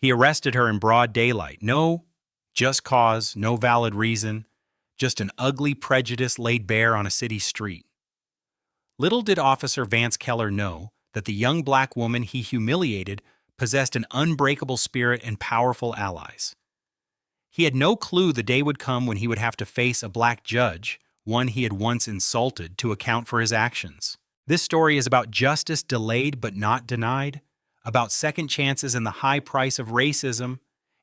He arrested her in broad daylight. No just cause, no valid reason, just an ugly prejudice laid bare on a city street. Little did Officer Vance Keller know that the young black woman he humiliated possessed an unbreakable spirit and powerful allies. He had no clue the day would come when he would have to face a black judge, one he had once insulted, to account for his actions. This story is about justice delayed but not denied, about second chances and the high price of racism.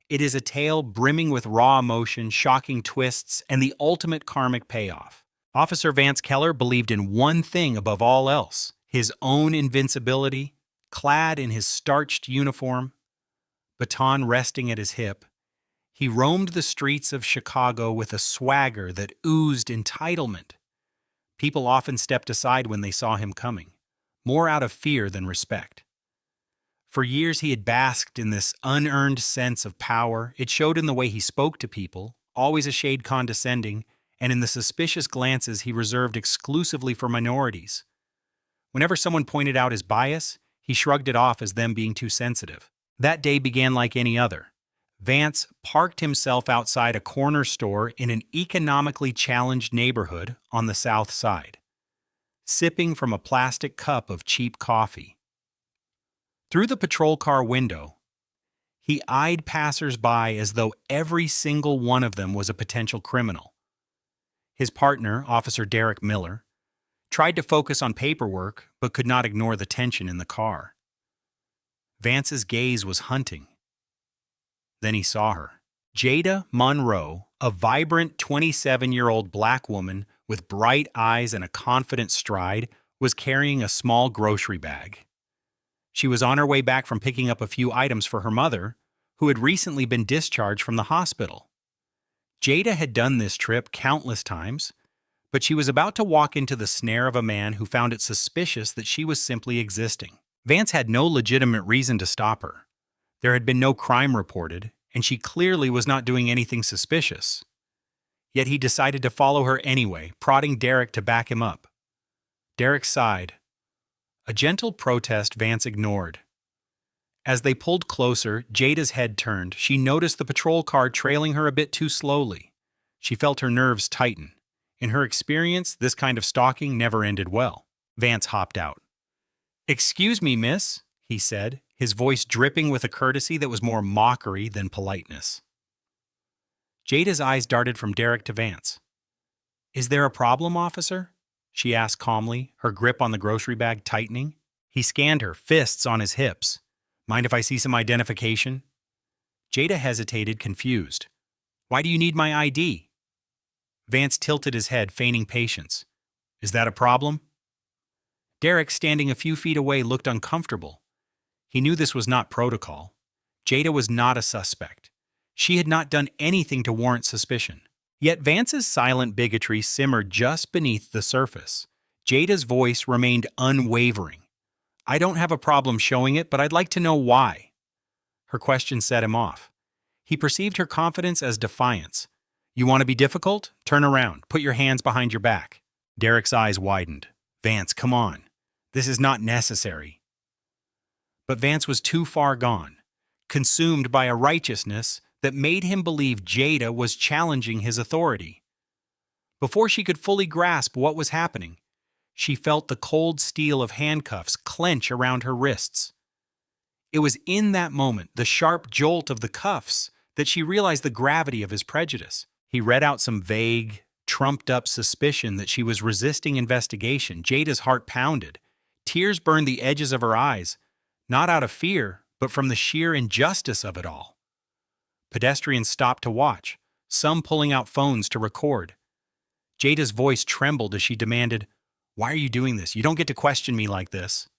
It is a tale brimming with raw emotion, shocking twists, and the ultimate karmic payoff. Officer Vance Keller believed in one thing above all else: his own invincibility. Clad in his starched uniform, baton resting at his hip, he roamed the streets of Chicago with a swagger that oozed entitlement. People often stepped aside when they saw him coming, more out of fear than respect. For years he had basked in this unearned sense of power. It showed in the way he spoke to people, always a shade condescending, and in the suspicious glances he reserved exclusively for minorities. Whenever someone pointed out his bias, he shrugged it off as them being too sensitive. That day began like any other. Vance parked himself outside a corner store in an economically challenged neighborhood on the South Side, sipping from a plastic cup of cheap coffee. Through the patrol car window, he eyed passers-by as though every single one of them was a potential criminal. His partner, Officer Derek Miller, tried to focus on paperwork but could not ignore the tension in the car. Vance's gaze was hunting. Then he saw her. Jada Monroe, a vibrant 27-year-old black woman with bright eyes and a confident stride, was carrying a small grocery bag. She was on her way back from picking up a few items for her mother, who had recently been discharged from the hospital. Jada had done this trip countless times, but she was about to walk into the snare of a man who found it suspicious that she was simply existing. Vance had no legitimate reason to stop her. There had been no crime reported, and she clearly was not doing anything suspicious. Yet he decided to follow her anyway, prodding Derek to back him up. Derek sighed. A gentle protest Vance ignored. As they pulled closer, Jada's head turned. She noticed the patrol car trailing her a bit too slowly. She felt her nerves tighten. In her experience, this kind of stalking never ended well. Vance hopped out. "Excuse me, miss," he said, his voice dripping with a courtesy that was more mockery than politeness. Jada's eyes darted from Derek to Vance. "Is there a problem, officer?" she asked calmly, her grip on the grocery bag tightening. He scanned her, fists on his hips. "Mind if I see some identification?" Jada hesitated, confused. "Why do you need my ID?" Vance tilted his head, feigning patience. "Is that a problem?" Derek, standing a few feet away, looked uncomfortable. He knew this was not protocol. Jada was not a suspect. She had not done anything to warrant suspicion. Yet Vance's silent bigotry simmered just beneath the surface. Jada's voice remained unwavering. "I don't have a problem showing it, but I'd like to know why." Her question set him off. He perceived her confidence as defiance. "You want to be difficult? Turn around. Put your hands behind your back." Derek's eyes widened. "Vance, come on. This is not necessary." But Vance was too far gone, consumed by a righteousness that made him believe Jada was challenging his authority. Before she could fully grasp what was happening, she felt the cold steel of handcuffs clench around her wrists. It was in that moment, the sharp jolt of the cuffs, that she realized the gravity of his prejudice. He read out some vague, trumped-up suspicion that she was resisting investigation. Jada's heart pounded. Tears burned the edges of her eyes, not out of fear, but from the sheer injustice of it all. Pedestrians stopped to watch, some pulling out phones to record. Jada's voice trembled as she demanded, "Why are you doing this? You don't get to question me like this."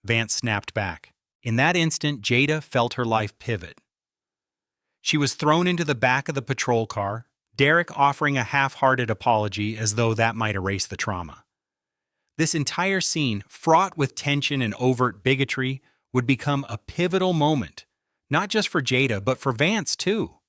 Vance snapped back. In that instant, Jada felt her life pivot. She was thrown into the back of the patrol car, Derek offering a half-hearted apology as though that might erase the trauma. This entire scene, fraught with tension and overt bigotry, would become a pivotal moment, not just for Jada, but for Vance too.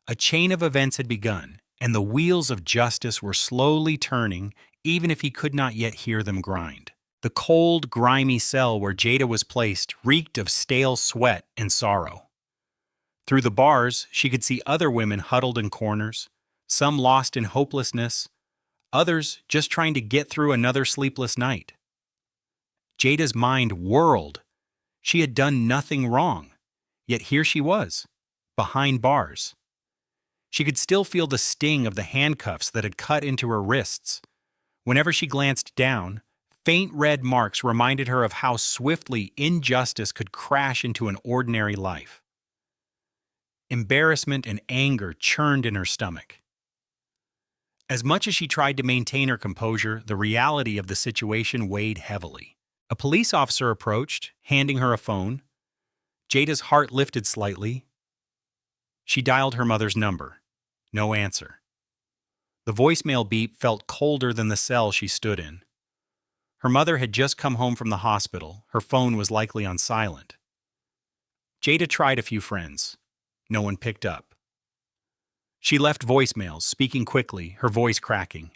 A chain of events had begun, and the wheels of justice were slowly turning, even if he could not yet hear them grind. The cold, grimy cell where Jada was placed reeked of stale sweat and sorrow. Through the bars, she could see other women huddled in corners, some lost in hopelessness, others just trying to get through another sleepless night. Jada's mind whirled. She had done nothing wrong, yet here she was, behind bars. She could still feel the sting of the handcuffs that had cut into her wrists. Whenever she glanced down, faint red marks reminded her of how swiftly injustice could crash into an ordinary life. Embarrassment and anger churned in her stomach. As much as she tried to maintain her composure, the reality of the situation weighed heavily. A police officer approached, handing her a phone. Jada's heart lifted slightly. She dialed her mother's number. No answer. The voicemail beep felt colder than the cell she stood in. Her mother had just come home from the hospital. Her phone was likely on silent. Jada tried a few friends. No one picked up. She left voicemails, speaking quickly, her voice cracking.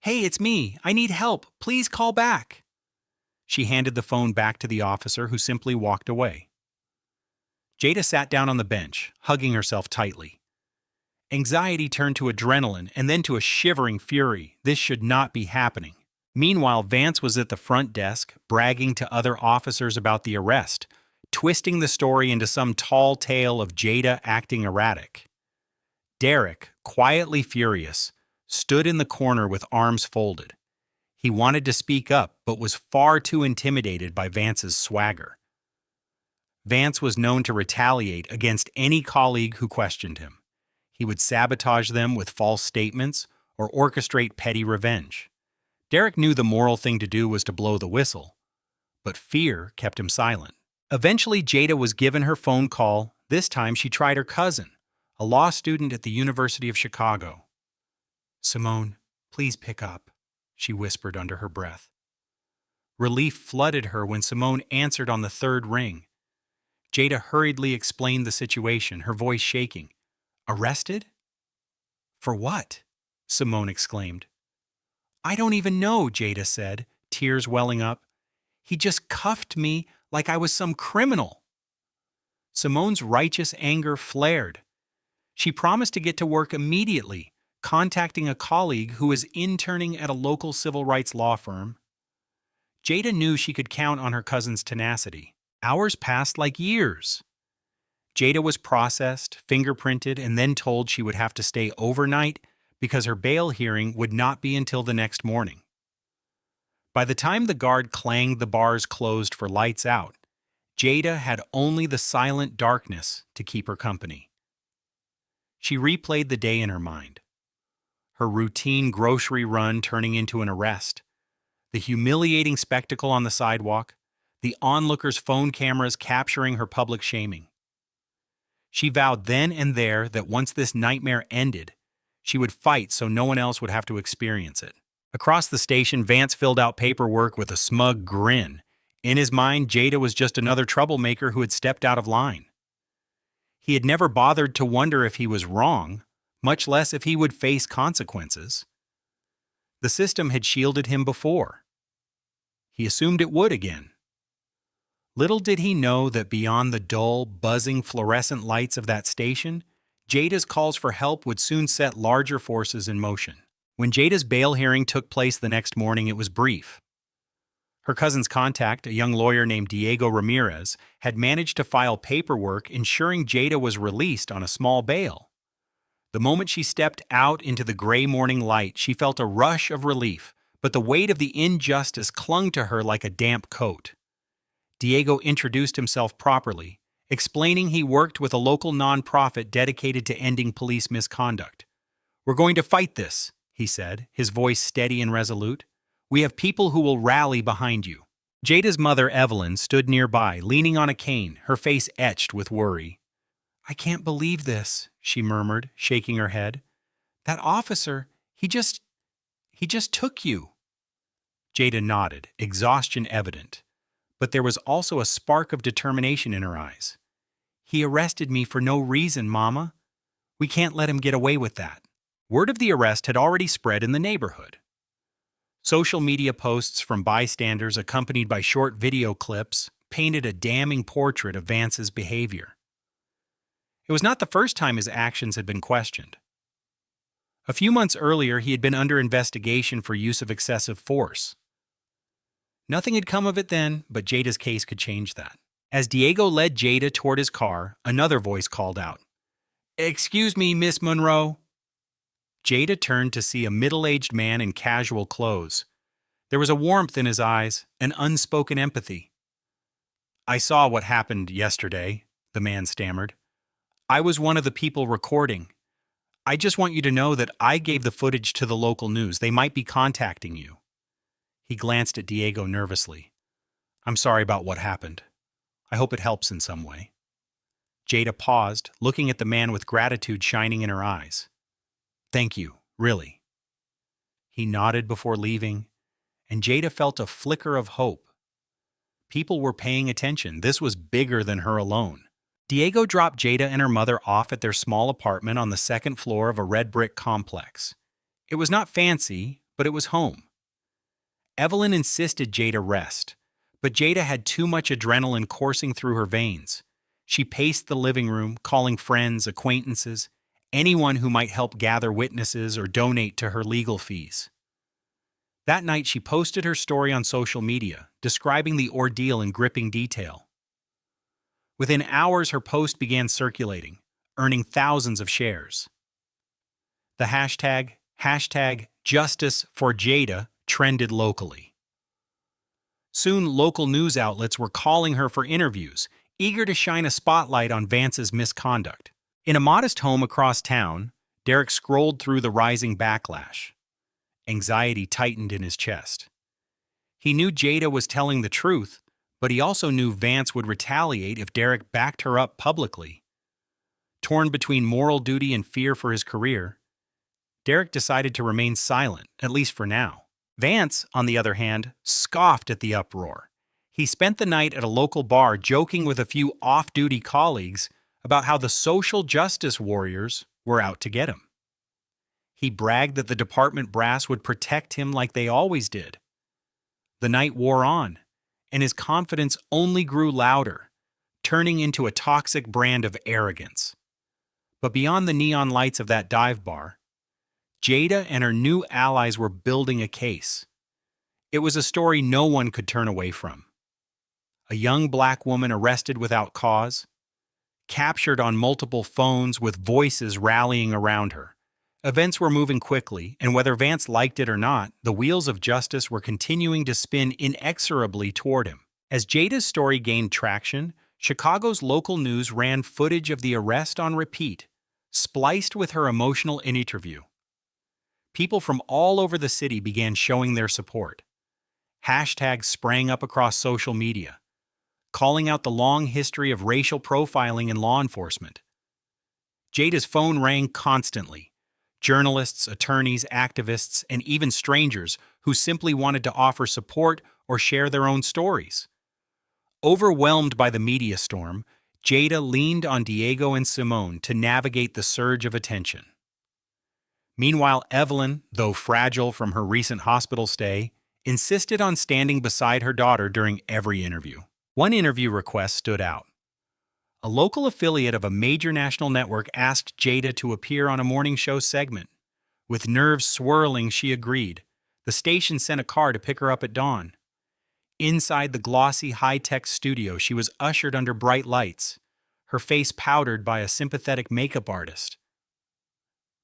"Hey, it's me. I need help. Please call back." She handed the phone back to the officer, who simply walked away. Jada sat down on the bench, hugging herself tightly. Anxiety turned to adrenaline and then to a shivering fury. This should not be happening. Meanwhile, Vance was at the front desk, bragging to other officers about the arrest, twisting the story into some tall tale of Jada acting erratic. Derek, quietly furious, stood in the corner with arms folded. He wanted to speak up, but was far too intimidated by Vance's swagger. Vance was known to retaliate against any colleague who questioned him. He would sabotage them with false statements or orchestrate petty revenge. Derek knew the moral thing to do was to blow the whistle, but fear kept him silent. Eventually, Jada was given her phone call. This time she tried her cousin, a law student at the University of Chicago. "Simone, please pick up," she whispered under her breath. Relief flooded her when Simone answered on the third ring. Jada hurriedly explained the situation, her voice shaking. "Arrested?" "For what?" Simone exclaimed. "I don't even know," Jada said, tears welling up. "He just cuffed me like I was some criminal." Simone's righteous anger flared. She promised to get to work immediately, contacting a colleague who was interning at a local civil rights law firm. Jada knew she could count on her cousin's tenacity. Hours passed like years. Jada was processed, fingerprinted, and then told she would have to stay overnight because her bail hearing would not be until the next morning. By the time the guard clanged the bars closed for lights out, Jada had only the silent darkness to keep her company. She replayed the day in her mind. Her routine grocery run turning into an arrest, the humiliating spectacle on the sidewalk, the onlookers' phone cameras capturing her public shaming. She vowed then and there that once this nightmare ended, she would fight so no one else would have to experience it. Across the station, Vance filled out paperwork with a smug grin. In his mind, Jada was just another troublemaker who had stepped out of line. He had never bothered to wonder if he was wrong, much less if he would face consequences. The system had shielded him before. He assumed it would again. Little did he know that beyond the dull, buzzing fluorescent lights of that station, Jada's calls for help would soon set larger forces in motion. When Jada's bail hearing took place the next morning, it was brief. Her cousin's contact, a young lawyer named Diego Ramirez, had managed to file paperwork ensuring Jada was released on a small bail. The moment she stepped out into the gray morning light, she felt a rush of relief, but the weight of the injustice clung to her like a damp coat. Diego introduced himself properly, explaining he worked with a local nonprofit dedicated to ending police misconduct. "We're going to fight this," he said, his voice steady and resolute. "We have people who will rally behind you." Jada's mother, Evelyn, stood nearby, leaning on a cane, her face etched with worry. "I can't believe this," she murmured, shaking her head. "That officer, he just took you." Jada nodded, exhaustion evident. But there was also a spark of determination in her eyes. "He arrested me for no reason, Mama. We can't let him get away with that." Word of the arrest had already spread in the neighborhood. Social media posts from bystanders, accompanied by short video clips, painted a damning portrait of Vance's behavior. It was not the first time his actions had been questioned. A few months earlier, he had been under investigation for use of excessive force. Nothing had come of it then, but Jada's case could change that. As Diego led Jada toward his car, another voice called out, "Excuse me, Miss Monroe." Jada turned to see a middle-aged man in casual clothes. There was a warmth in his eyes, an unspoken empathy. "I saw what happened yesterday," the man stammered. "I was one of the people recording. I just want you to know that I gave the footage to the local news. They might be contacting you." He glanced at Diego nervously. "I'm sorry about what happened. I hope it helps in some way." Jada paused, looking at the man with gratitude shining in her eyes. "Thank you, really." He nodded before leaving, and Jada felt a flicker of hope. People were paying attention. This was bigger than her alone. Diego dropped Jada and her mother off at their small apartment on the second floor of a red brick complex. It was not fancy, but it was home. Evelyn insisted Jada rest, but Jada had too much adrenaline coursing through her veins. She paced the living room, calling friends, acquaintances, anyone who might help gather witnesses or donate to her legal fees. That night, she posted her story on social media, describing the ordeal in gripping detail. Within hours, her post began circulating, earning thousands of shares. The hashtag Justice for Jada trended locally. Soon, local news outlets were calling her for interviews, eager to shine a spotlight on Vance's misconduct. In a modest home across town, Derek scrolled through the rising backlash. Anxiety tightened in his chest. He knew Jada was telling the truth, but he also knew Vance would retaliate if Derek backed her up publicly. Torn between moral duty and fear for his career, Derek decided to remain silent, at least for now. Vance, on the other hand, scoffed at the uproar. He spent the night at a local bar joking with a few off-duty colleagues about how the social justice warriors were out to get him. He bragged that the department brass would protect him like they always did. The night wore on, and his confidence only grew louder, turning into a toxic brand of arrogance. But beyond the neon lights of that dive bar, Jada and her new allies were building a case. It was a story no one could turn away from. A young black woman arrested without cause, captured on multiple phones with voices rallying around her. Events were moving quickly, and whether Vance liked it or not, the wheels of justice were continuing to spin inexorably toward him. As Jada's story gained traction, Chicago's local news ran footage of the arrest on repeat, spliced with her emotional interview. People from all over the city began showing their support. Hashtags sprang up across social media, calling out the long history of racial profiling in law enforcement. Jada's phone rang constantly. Journalists, attorneys, activists, and even strangers who simply wanted to offer support or share their own stories. Overwhelmed by the media storm, Jada leaned on Diego and Simone to navigate the surge of attention. Meanwhile, Evelyn, though fragile from her recent hospital stay, insisted on standing beside her daughter during every interview. One interview request stood out. A local affiliate of a major national network asked Jada to appear on a morning show segment. With nerves swirling, she agreed. The station sent a car to pick her up at dawn. Inside the glossy, high-tech studio, she was ushered under bright lights, her face powdered by a sympathetic makeup artist.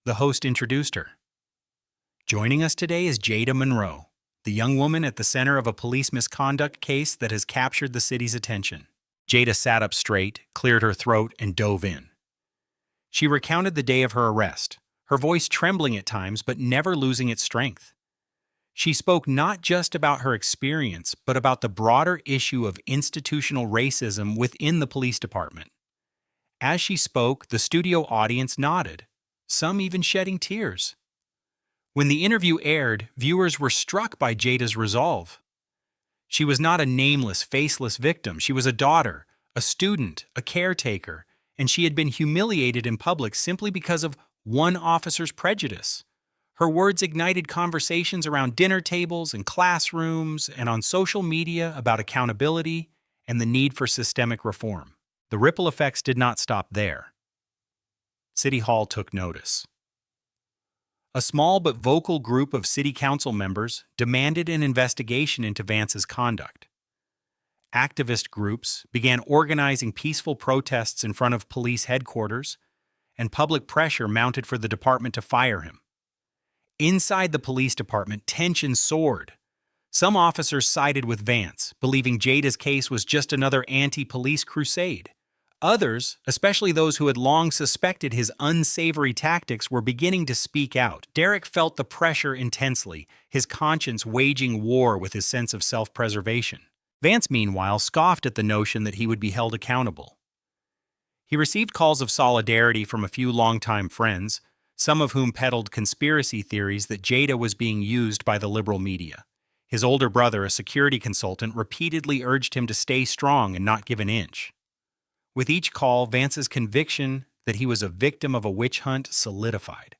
The host introduced her. Joining us today is Jada Monroe, the young woman at the center of a police misconduct case that has captured the city's attention. Jada sat up straight, cleared her throat, and dove in. She recounted the day of her arrest, her voice trembling at times but never losing its strength. She spoke not just about her experience, but about the broader issue of institutional racism within the police department. As she spoke, the studio audience nodded, some even shedding tears. When the interview aired, viewers were struck by Jada's resolve. She was not a nameless, faceless victim. She was a daughter, a student, a caretaker, and she had been humiliated in public simply because of one officer's prejudice. Her words ignited conversations around dinner tables and classrooms and on social media about accountability and the need for systemic reform. The ripple effects did not stop there. City Hall took notice. A small but vocal group of city council members demanded an investigation into Vance's conduct. Activist groups began organizing peaceful protests in front of police headquarters, and public pressure mounted for the department to fire him. Inside the police department, tension soared. Some officers sided with Vance, believing Jada's case was just another anti-police crusade. Others, especially those who had long suspected his unsavory tactics, were beginning to speak out. Derek felt the pressure intensely, his conscience waging war with his sense of self-preservation. Vance, meanwhile, scoffed at the notion that he would be held accountable. He received calls of solidarity from a few longtime friends, some of whom peddled conspiracy theories that Jada was being used by the liberal media. His older brother, a security consultant, repeatedly urged him to stay strong and not give an inch. With each call, Vance's conviction that he was a victim of a witch hunt solidified.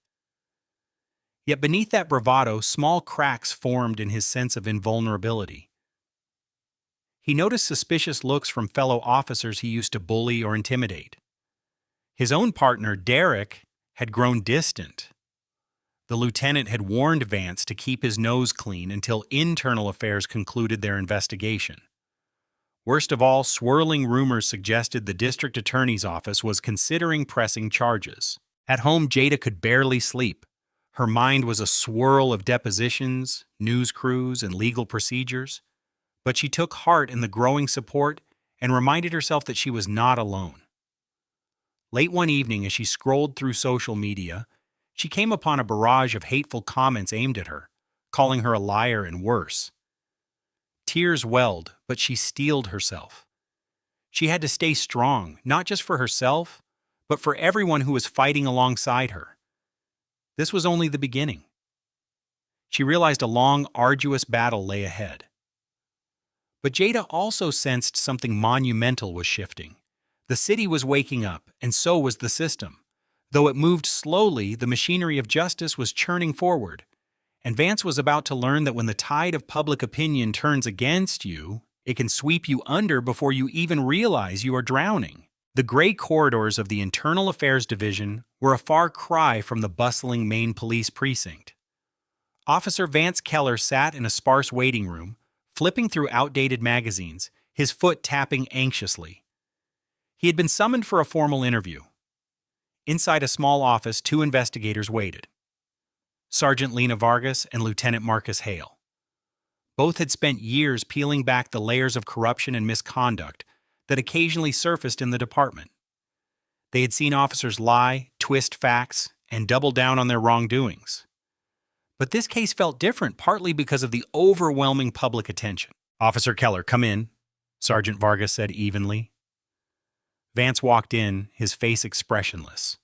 Yet beneath that bravado, small cracks formed in his sense of invulnerability. He noticed suspicious looks from fellow officers he used to bully or intimidate. His own partner, Derek, had grown distant. The lieutenant had warned Vance to keep his nose clean until internal affairs concluded their investigation. Worst of all, swirling rumors suggested the district attorney's office was considering pressing charges. At home, Jada could barely sleep. Her mind was a swirl of depositions, news crews, and legal procedures. But she took heart in the growing support and reminded herself that she was not alone. Late one evening, as she scrolled through social media, she came upon a barrage of hateful comments aimed at her, calling her a liar and worse. Tears welled, but she steeled herself. She had to stay strong, not just for herself, but for everyone who was fighting alongside her. This was only the beginning. She realized a long, arduous battle lay ahead. But Jada also sensed something monumental was shifting. The city was waking up, and so was the system. Though it moved slowly, the machinery of justice was churning forward. And Vance was about to learn that when the tide of public opinion turns against you, it can sweep you under before you even realize you are drowning. The gray corridors of the Internal Affairs Division were a far cry from the bustling main police precinct. Officer Vance Keller sat in a sparse waiting room, flipping through outdated magazines, his foot tapping anxiously. He had been summoned for a formal interview. Inside a small office, two investigators waited. Sergeant Lena Vargas and Lieutenant Marcus Hale. Both had spent years peeling back the layers of corruption and misconduct that occasionally surfaced in the department. They had seen officers lie, twist facts, and double down on their wrongdoings. But this case felt different, partly because of the overwhelming public attention. "Officer Keller, come in," Sergeant Vargas said evenly. Vance walked in, his face expressionless.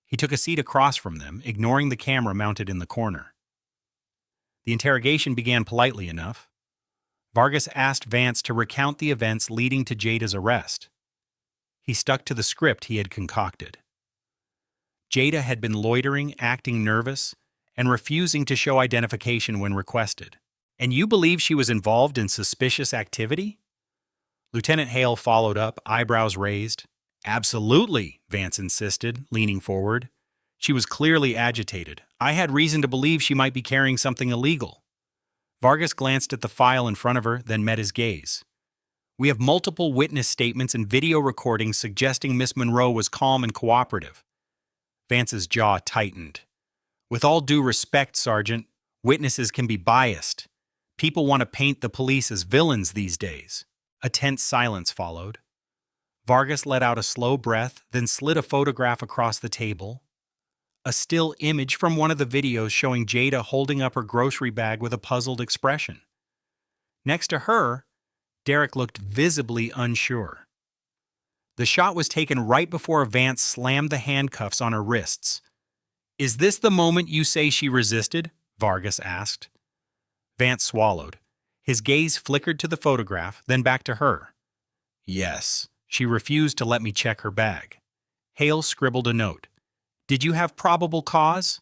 He took a seat across from them, ignoring the camera mounted in the corner. The interrogation began politely enough. Vargas asked Vance to recount the events leading to Jada's arrest. He stuck to the script he had concocted. Jada had been loitering, acting nervous, and refusing to show identification when requested. "And you believe she was involved in suspicious activity?" Lieutenant Hale followed up, eyebrows raised. "Absolutely," Vance insisted, leaning forward. "She was clearly agitated. I had reason to believe she might be carrying something illegal." Vargas glanced at the file in front of her, then met his gaze. "We have multiple witness statements and video recordings suggesting Miss Monroe was calm and cooperative." Vance's jaw tightened. "With all due respect, Sergeant, witnesses can be biased. People want to paint the police as villains these days." A tense silence followed. Vargas let out a slow breath, then slid a photograph across the table. A still image from one of the videos showing Jada holding up her grocery bag with a puzzled expression. Next to her, Derek looked visibly unsure. The shot was taken right before Vance slammed the handcuffs on her wrists. "Is this the moment you say she resisted?" Vargas asked. Vance swallowed. His gaze flickered to the photograph, then back to her. "Yes, she refused to let me check her bag." Hale scribbled a note. "Did you have probable cause?"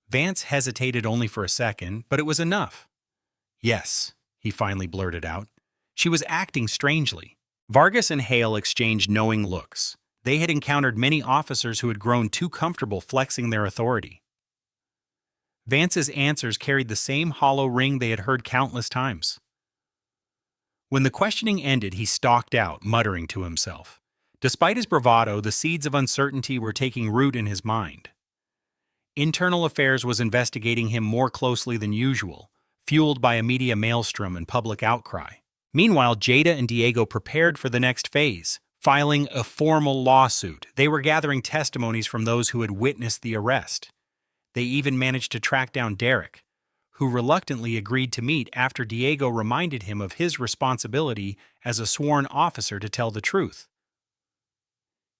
Vance hesitated only for a second, but it was enough. "Yes," he finally blurted out. "She was acting strangely." Vargas and Hale exchanged knowing looks. They had encountered many officers who had grown too comfortable flexing their authority. Vance's answers carried the same hollow ring they had heard countless times. When the questioning ended, he stalked out, muttering to himself. Despite his bravado, the seeds of uncertainty were taking root in his mind. Internal Affairs was investigating him more closely than usual, fueled by a media maelstrom and public outcry. Meanwhile, Jada and Diego prepared for the next phase, filing a formal lawsuit. They were gathering testimonies from those who had witnessed the arrest. They even managed to track down Derek, who reluctantly agreed to meet after Diego reminded him of his responsibility as a sworn officer to tell the truth.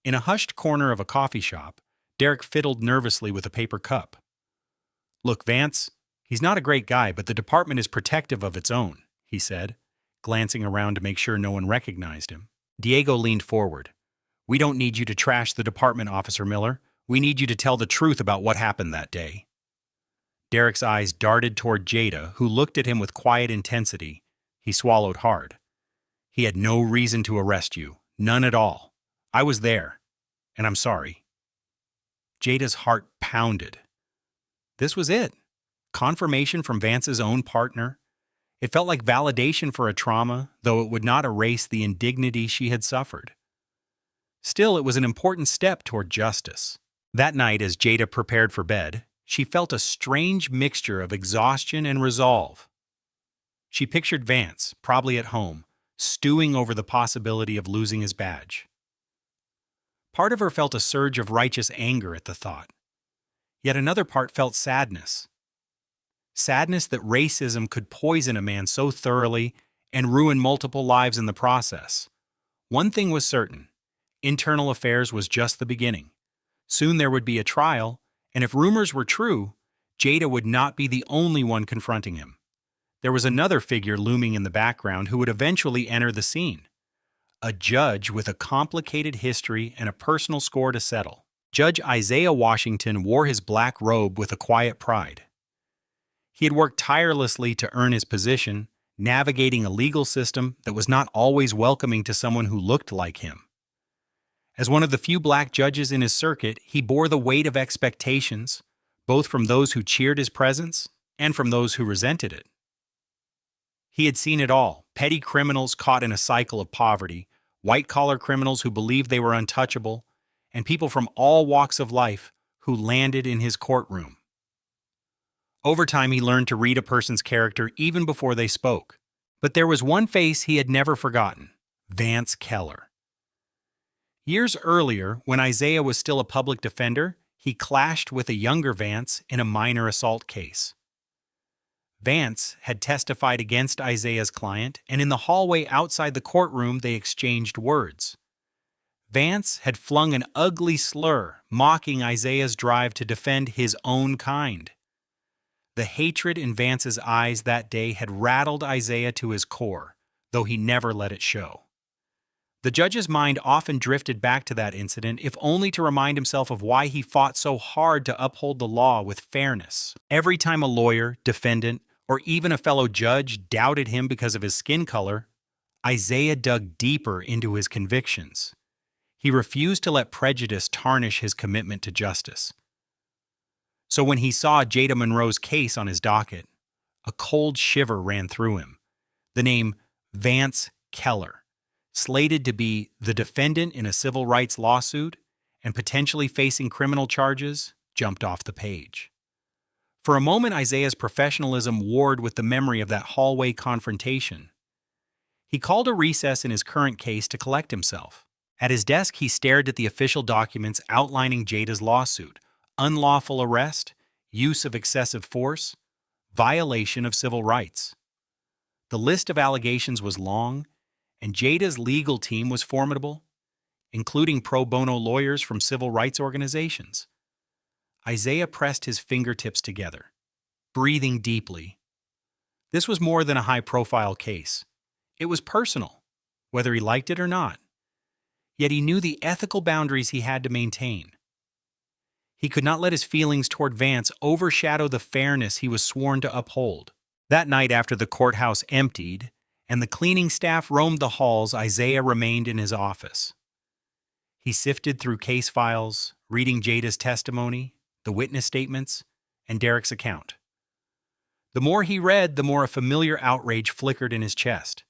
In a hushed corner of a coffee shop, Derek fiddled nervously with a paper cup. "Look, Vance, he's not a great guy, but the department is protective of its own," he said, glancing around to make sure no one recognized him. Diego leaned forward. "We don't need you to trash the department, Officer Miller. We need you to tell the truth about what happened that day." Derek's eyes darted toward Jada, who looked at him with quiet intensity. He swallowed hard. "He had no reason to arrest you. None at all. I was there, and I'm sorry." Jada's heart pounded. This was it. Confirmation from Vance's own partner. It felt like validation for a trauma, though it would not erase the indignity she had suffered. Still, it was an important step toward justice. That night, as Jada prepared for bed, she felt a strange mixture of exhaustion and resolve. She pictured Vance, probably at home, stewing over the possibility of losing his badge. Part of her felt a surge of righteous anger at the thought. Yet another part felt sadness. Sadness that racism could poison a man so thoroughly and ruin multiple lives in the process. One thing was certain: Internal Affairs was just the beginning. Soon there would be a trial, and if rumors were true, Jada would not be the only one confronting him. There was another figure looming in the background who would eventually enter the scene. A judge with a complicated history and a personal score to settle. Judge Isaiah Washington wore his black robe with a quiet pride. He had worked tirelessly to earn his position, navigating a legal system that was not always welcoming to someone who looked like him. As one of the few black judges in his circuit, he bore the weight of expectations, both from those who cheered his presence and from those who resented it. He had seen it all: petty criminals caught in a cycle of poverty, white-collar criminals who believed they were untouchable, and people from all walks of life who landed in his courtroom. Over time, he learned to read a person's character even before they spoke. But there was one face he had never forgotten: Vance Keller. Years earlier, when Isaiah was still a public defender, he clashed with a younger Vance in a minor assault case. Vance had testified against Isaiah's client, and in the hallway outside the courtroom they exchanged words. Vance had flung an ugly slur, mocking Isaiah's drive to defend his own kind. The hatred in Vance's eyes that day had rattled Isaiah to his core, though he never let it show. The judge's mind often drifted back to that incident, if only to remind himself of why he fought so hard to uphold the law with fairness. Every time a lawyer, defendant, or even a fellow judge doubted him because of his skin color, Isaiah dug deeper into his convictions. He refused to let prejudice tarnish his commitment to justice. So when he saw Jada Monroe's case on his docket, a cold shiver ran through him. The name Vance Keller, slated to be the defendant in a civil rights lawsuit and potentially facing criminal charges, jumped off the page. For a moment, Isaiah's professionalism warred with the memory of that hallway confrontation. He called a recess in his current case to collect himself. At his desk, he stared at the official documents outlining Jada's lawsuit: unlawful arrest, use of excessive force, violation of civil rights. The list of allegations was long, and Jada's legal team was formidable, including pro bono lawyers from civil rights organizations. Isaiah pressed his fingertips together, breathing deeply. This was more than a high-profile case. It was personal, whether he liked it or not. Yet he knew the ethical boundaries he had to maintain. He could not let his feelings toward Vance overshadow the fairness he was sworn to uphold. That night, after the courthouse emptied and the cleaning staff roamed the halls, Isaiah remained in his office. He sifted through case files, reading Jada's testimony, the witness statements, and Derek's account. The more he read, the more a familiar outrage flickered in his chest.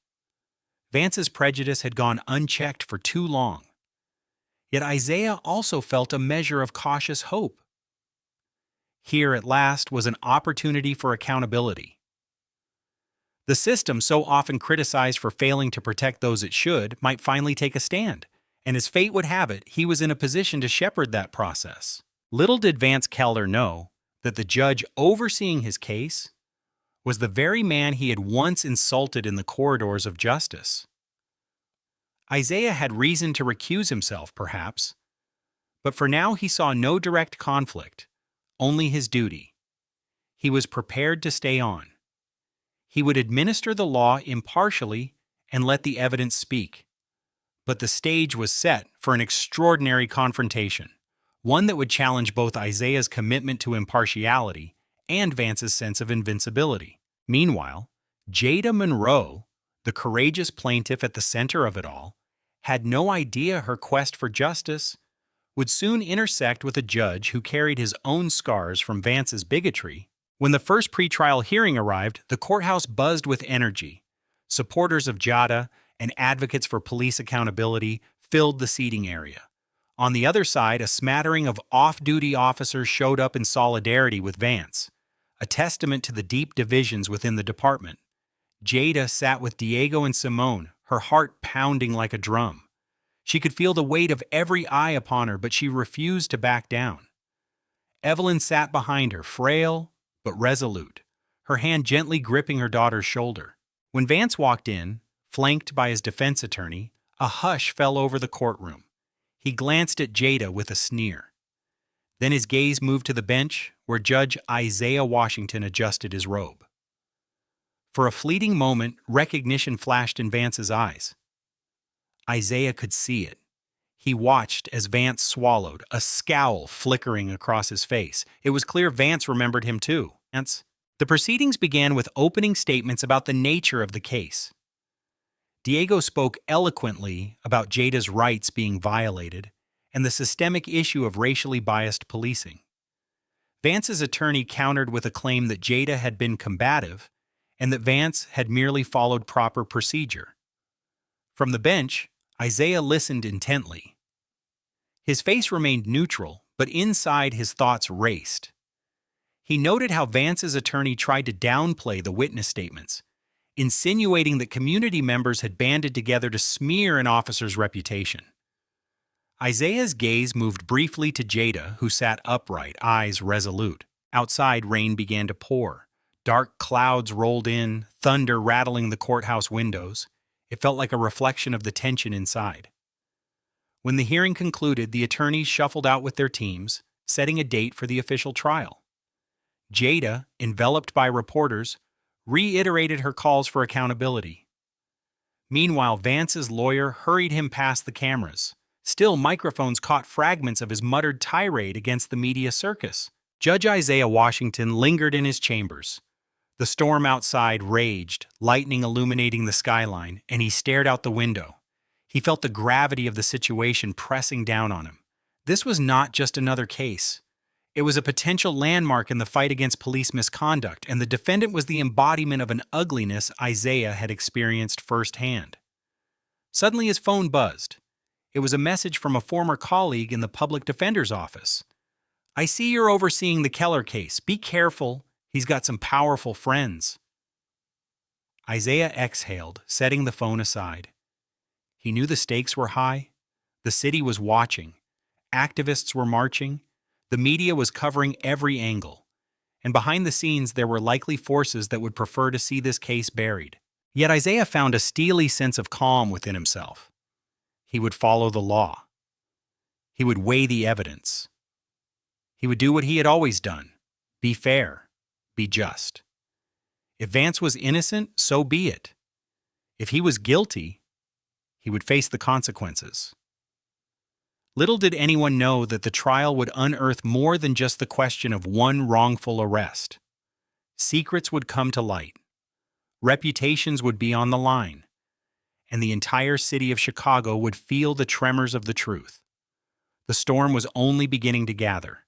Vance's prejudice had gone unchecked for too long. Yet Isaiah also felt a measure of cautious hope. Here, at last, was an opportunity for accountability. The system, so often criticized for failing to protect those it should, might finally take a stand, and as fate would have it, he was in a position to shepherd that process. Little did Vance Keller know that the judge overseeing his case was the very man he had once insulted in the corridors of justice. Isaiah had reason to recuse himself, perhaps, but for now he saw no direct conflict, only his duty. He was prepared to stay on. He would administer the law impartially and let the evidence speak. But the stage was set for an extraordinary confrontation, one that would challenge both Isaiah's commitment to impartiality and Vance's sense of invincibility. Meanwhile, Jada Monroe, the courageous plaintiff at the center of it all, had no idea her quest for justice would soon intersect with a judge who carried his own scars from Vance's bigotry. When the first pretrial hearing arrived, the courthouse buzzed with energy. Supporters of Jada and advocates for police accountability filled the seating area. On the other side, a smattering of off-duty officers showed up in solidarity with Vance, a testament to the deep divisions within the department. Jada sat with Diego and Simone, her heart pounding like a drum. She could feel the weight of every eye upon her, but she refused to back down. Evelyn sat behind her, frail but resolute, her hand gently gripping her daughter's shoulder. When Vance walked in, flanked by his defense attorney, a hush fell over the courtroom. He glanced at Jada with a sneer. Then his gaze moved to the bench where Judge Isaiah Washington adjusted his robe. For a fleeting moment, recognition flashed in Vance's eyes. Isaiah could see it. He watched as Vance swallowed, a scowl flickering across his face. It was clear Vance remembered him too. The proceedings began with opening statements about the nature of the case. Diego spoke eloquently about Jada's rights being violated and the systemic issue of racially biased policing. Vance's attorney countered with a claim that Jada had been combative and that Vance had merely followed proper procedure. From the bench, Isaiah listened intently. His face remained neutral, but inside his thoughts raced. He noted how Vance's attorney tried to downplay the witness statements, insinuating that community members had banded together to smear an officer's reputation. Isaiah's gaze moved briefly to Jada, who sat upright, eyes resolute. Outside, rain began to pour. Dark clouds rolled in, thunder rattling the courthouse windows. It felt like a reflection of the tension inside. When the hearing concluded, the attorneys shuffled out with their teams, setting a date for the official trial. Jada, enveloped by reporters, reiterated her calls for accountability. Meanwhile, Vance's lawyer hurried him past the cameras. Still, microphones caught fragments of his muttered tirade against the media circus. Judge Isaiah Washington lingered in his chambers. The storm outside raged, lightning illuminating the skyline, and he stared out the window. He felt the gravity of the situation pressing down on him. This was not just another case. It was a potential landmark in the fight against police misconduct, and the defendant was the embodiment of an ugliness Isaiah had experienced firsthand. Suddenly his phone buzzed. It was a message from a former colleague in the public defender's office. "I see you're overseeing the Keller case. Be careful. He's got some powerful friends." Isaiah exhaled, setting the phone aside. He knew the stakes were high. The city was watching. Activists were marching. The media was covering every angle. And behind the scenes, there were likely forces that would prefer to see this case buried. Yet Isaiah found a steely sense of calm within himself. He would follow the law. He would weigh the evidence. He would do what he had always done: be fair, be just. If Vance was innocent, so be it. If he was guilty, he would face the consequences. Little did anyone know that the trial would unearth more than just the question of one wrongful arrest. Secrets would come to light. Reputations would be on the line. And the entire city of Chicago would feel the tremors of the truth. The storm was only beginning to gather.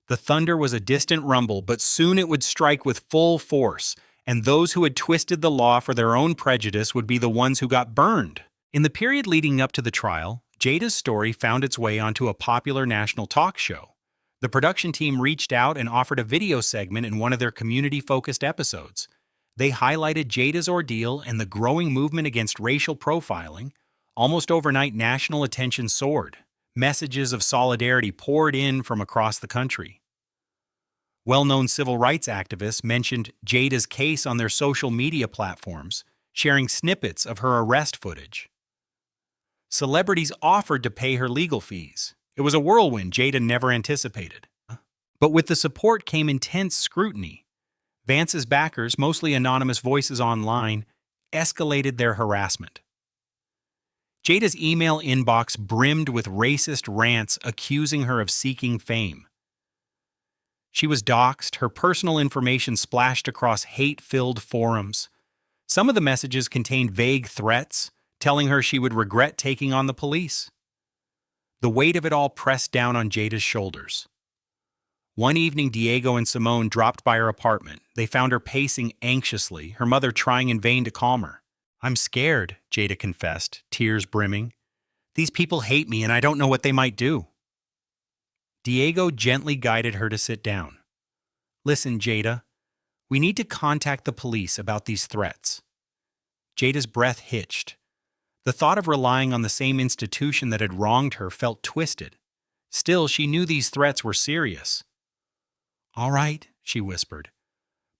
The thunder was a distant rumble, but soon it would strike with full force, and those who had twisted the law for their own prejudice would be the ones who got burned. In the period leading up to the trial, Jada's story found its way onto a popular national talk show. The production team reached out and offered a video segment in one of their community-focused episodes. They highlighted Jada's ordeal and the growing movement against racial profiling. Almost overnight, national attention soared. Messages of solidarity poured in from across the country. Well-known civil rights activists mentioned Jada's case on their social media platforms, sharing snippets of her arrest footage. Celebrities offered to pay her legal fees. It was a whirlwind Jada never anticipated. But with the support came intense scrutiny. Vance's backers, mostly anonymous voices online, escalated their harassment. Jada's email inbox brimmed with racist rants accusing her of seeking fame. She was doxxed, her personal information splashed across hate-filled forums. Some of the messages contained vague threats, telling her she would regret taking on the police. The weight of it all pressed down on Jada's shoulders. One evening, Diego and Simone dropped by her apartment. They found her pacing anxiously, her mother trying in vain to calm her. "I'm scared," Jada confessed, tears brimming. "These people hate me and I don't know what they might do." Diego gently guided her to sit down. "Listen, Jada, we need to contact the police about these threats." Jada's breath hitched. The thought of relying on the same institution that had wronged her felt twisted. Still, she knew these threats were serious. "All right," she whispered,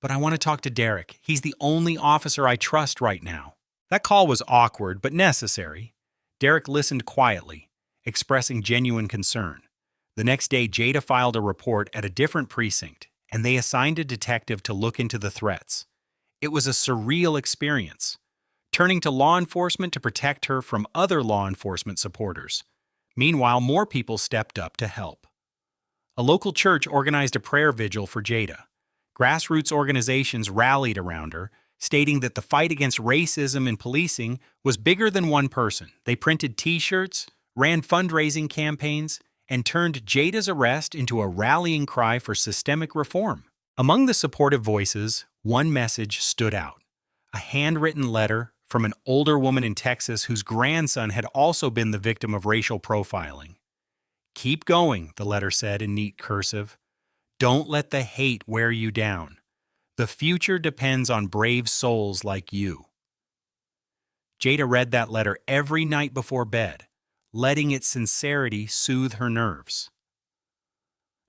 "but I want to talk to Derek. He's the only officer I trust right now." That call was awkward, but necessary. Derek listened quietly, expressing genuine concern. The next day, Jada filed a report at a different precinct, and they assigned a detective to look into the threats. It was a surreal experience, turning to law enforcement to protect her from other law enforcement supporters. Meanwhile, more people stepped up to help. A local church organized a prayer vigil for Jada. Grassroots organizations rallied around her, stating that the fight against racism and policing was bigger than one person. They printed T-shirts, ran fundraising campaigns, and turned Jada's arrest into a rallying cry for systemic reform. Among the supportive voices, one message stood out: a handwritten letter from an older woman in Texas whose grandson had also been the victim of racial profiling. "Keep going," the letter said in neat cursive. "Don't let the hate wear you down. The future depends on brave souls like you." Jada read that letter every night before bed, letting its sincerity soothe her nerves.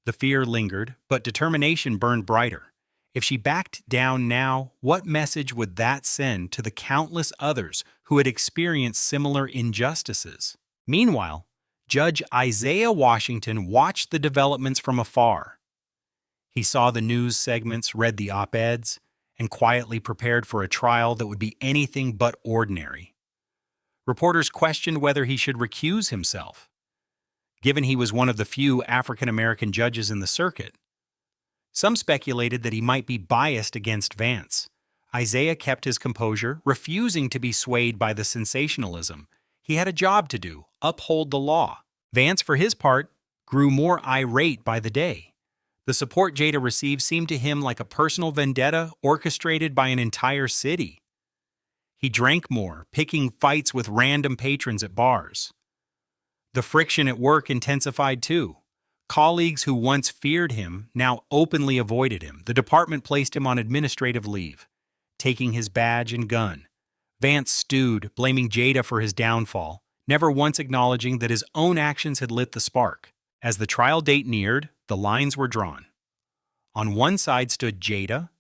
The fear lingered, but determination burned brighter. If she backed down now, what message would that send to the countless others who had experienced similar injustices? Meanwhile, Judge Isaiah Washington watched the developments from afar. He saw the news segments, read the op-eds, and quietly prepared for a trial that would be anything but ordinary. Reporters questioned whether he should recuse himself, given he was one of the few African-American judges in the circuit. Some speculated that he might be biased against Vance. Isaiah kept his composure, refusing to be swayed by the sensationalism. He had a job to do: uphold the law. Vance, for his part, grew more irate by the day. The support Jada received seemed to him like a personal vendetta orchestrated by an entire city. He drank more, picking fights with random patrons at bars. The friction at work intensified too. Colleagues who once feared him now openly avoided him. The department placed him on administrative leave, taking his badge and gun. Vance stewed, blaming Jada for his downfall, never once acknowledging that his own actions had lit the spark. As the trial date neared, the lines were drawn. On one side stood Jada,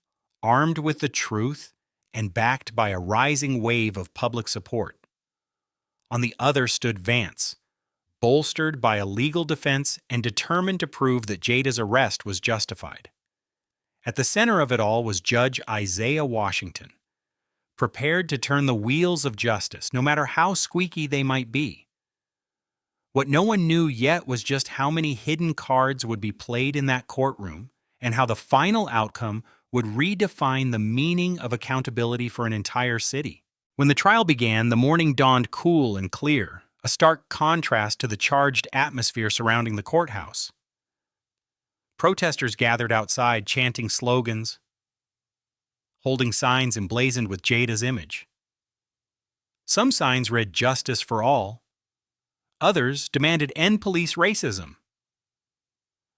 armed with the truth and backed by a rising wave of public support. On the other stood Vance, bolstered by a legal defense and determined to prove that Jada's arrest was justified. At the center of it all was Judge Isaiah Washington, prepared to turn the wheels of justice, no matter how squeaky they might be. What no one knew yet was just how many hidden cards would be played in that courtroom and how the final outcome would redefine the meaning of accountability for an entire city. When the trial began, the morning dawned cool and clear. a stark contrast to the charged atmosphere surrounding the courthouse. Protesters gathered outside chanting slogans, holding signs emblazoned with Jada's image. Some signs read "Justice for All." Others demanded "End police racism."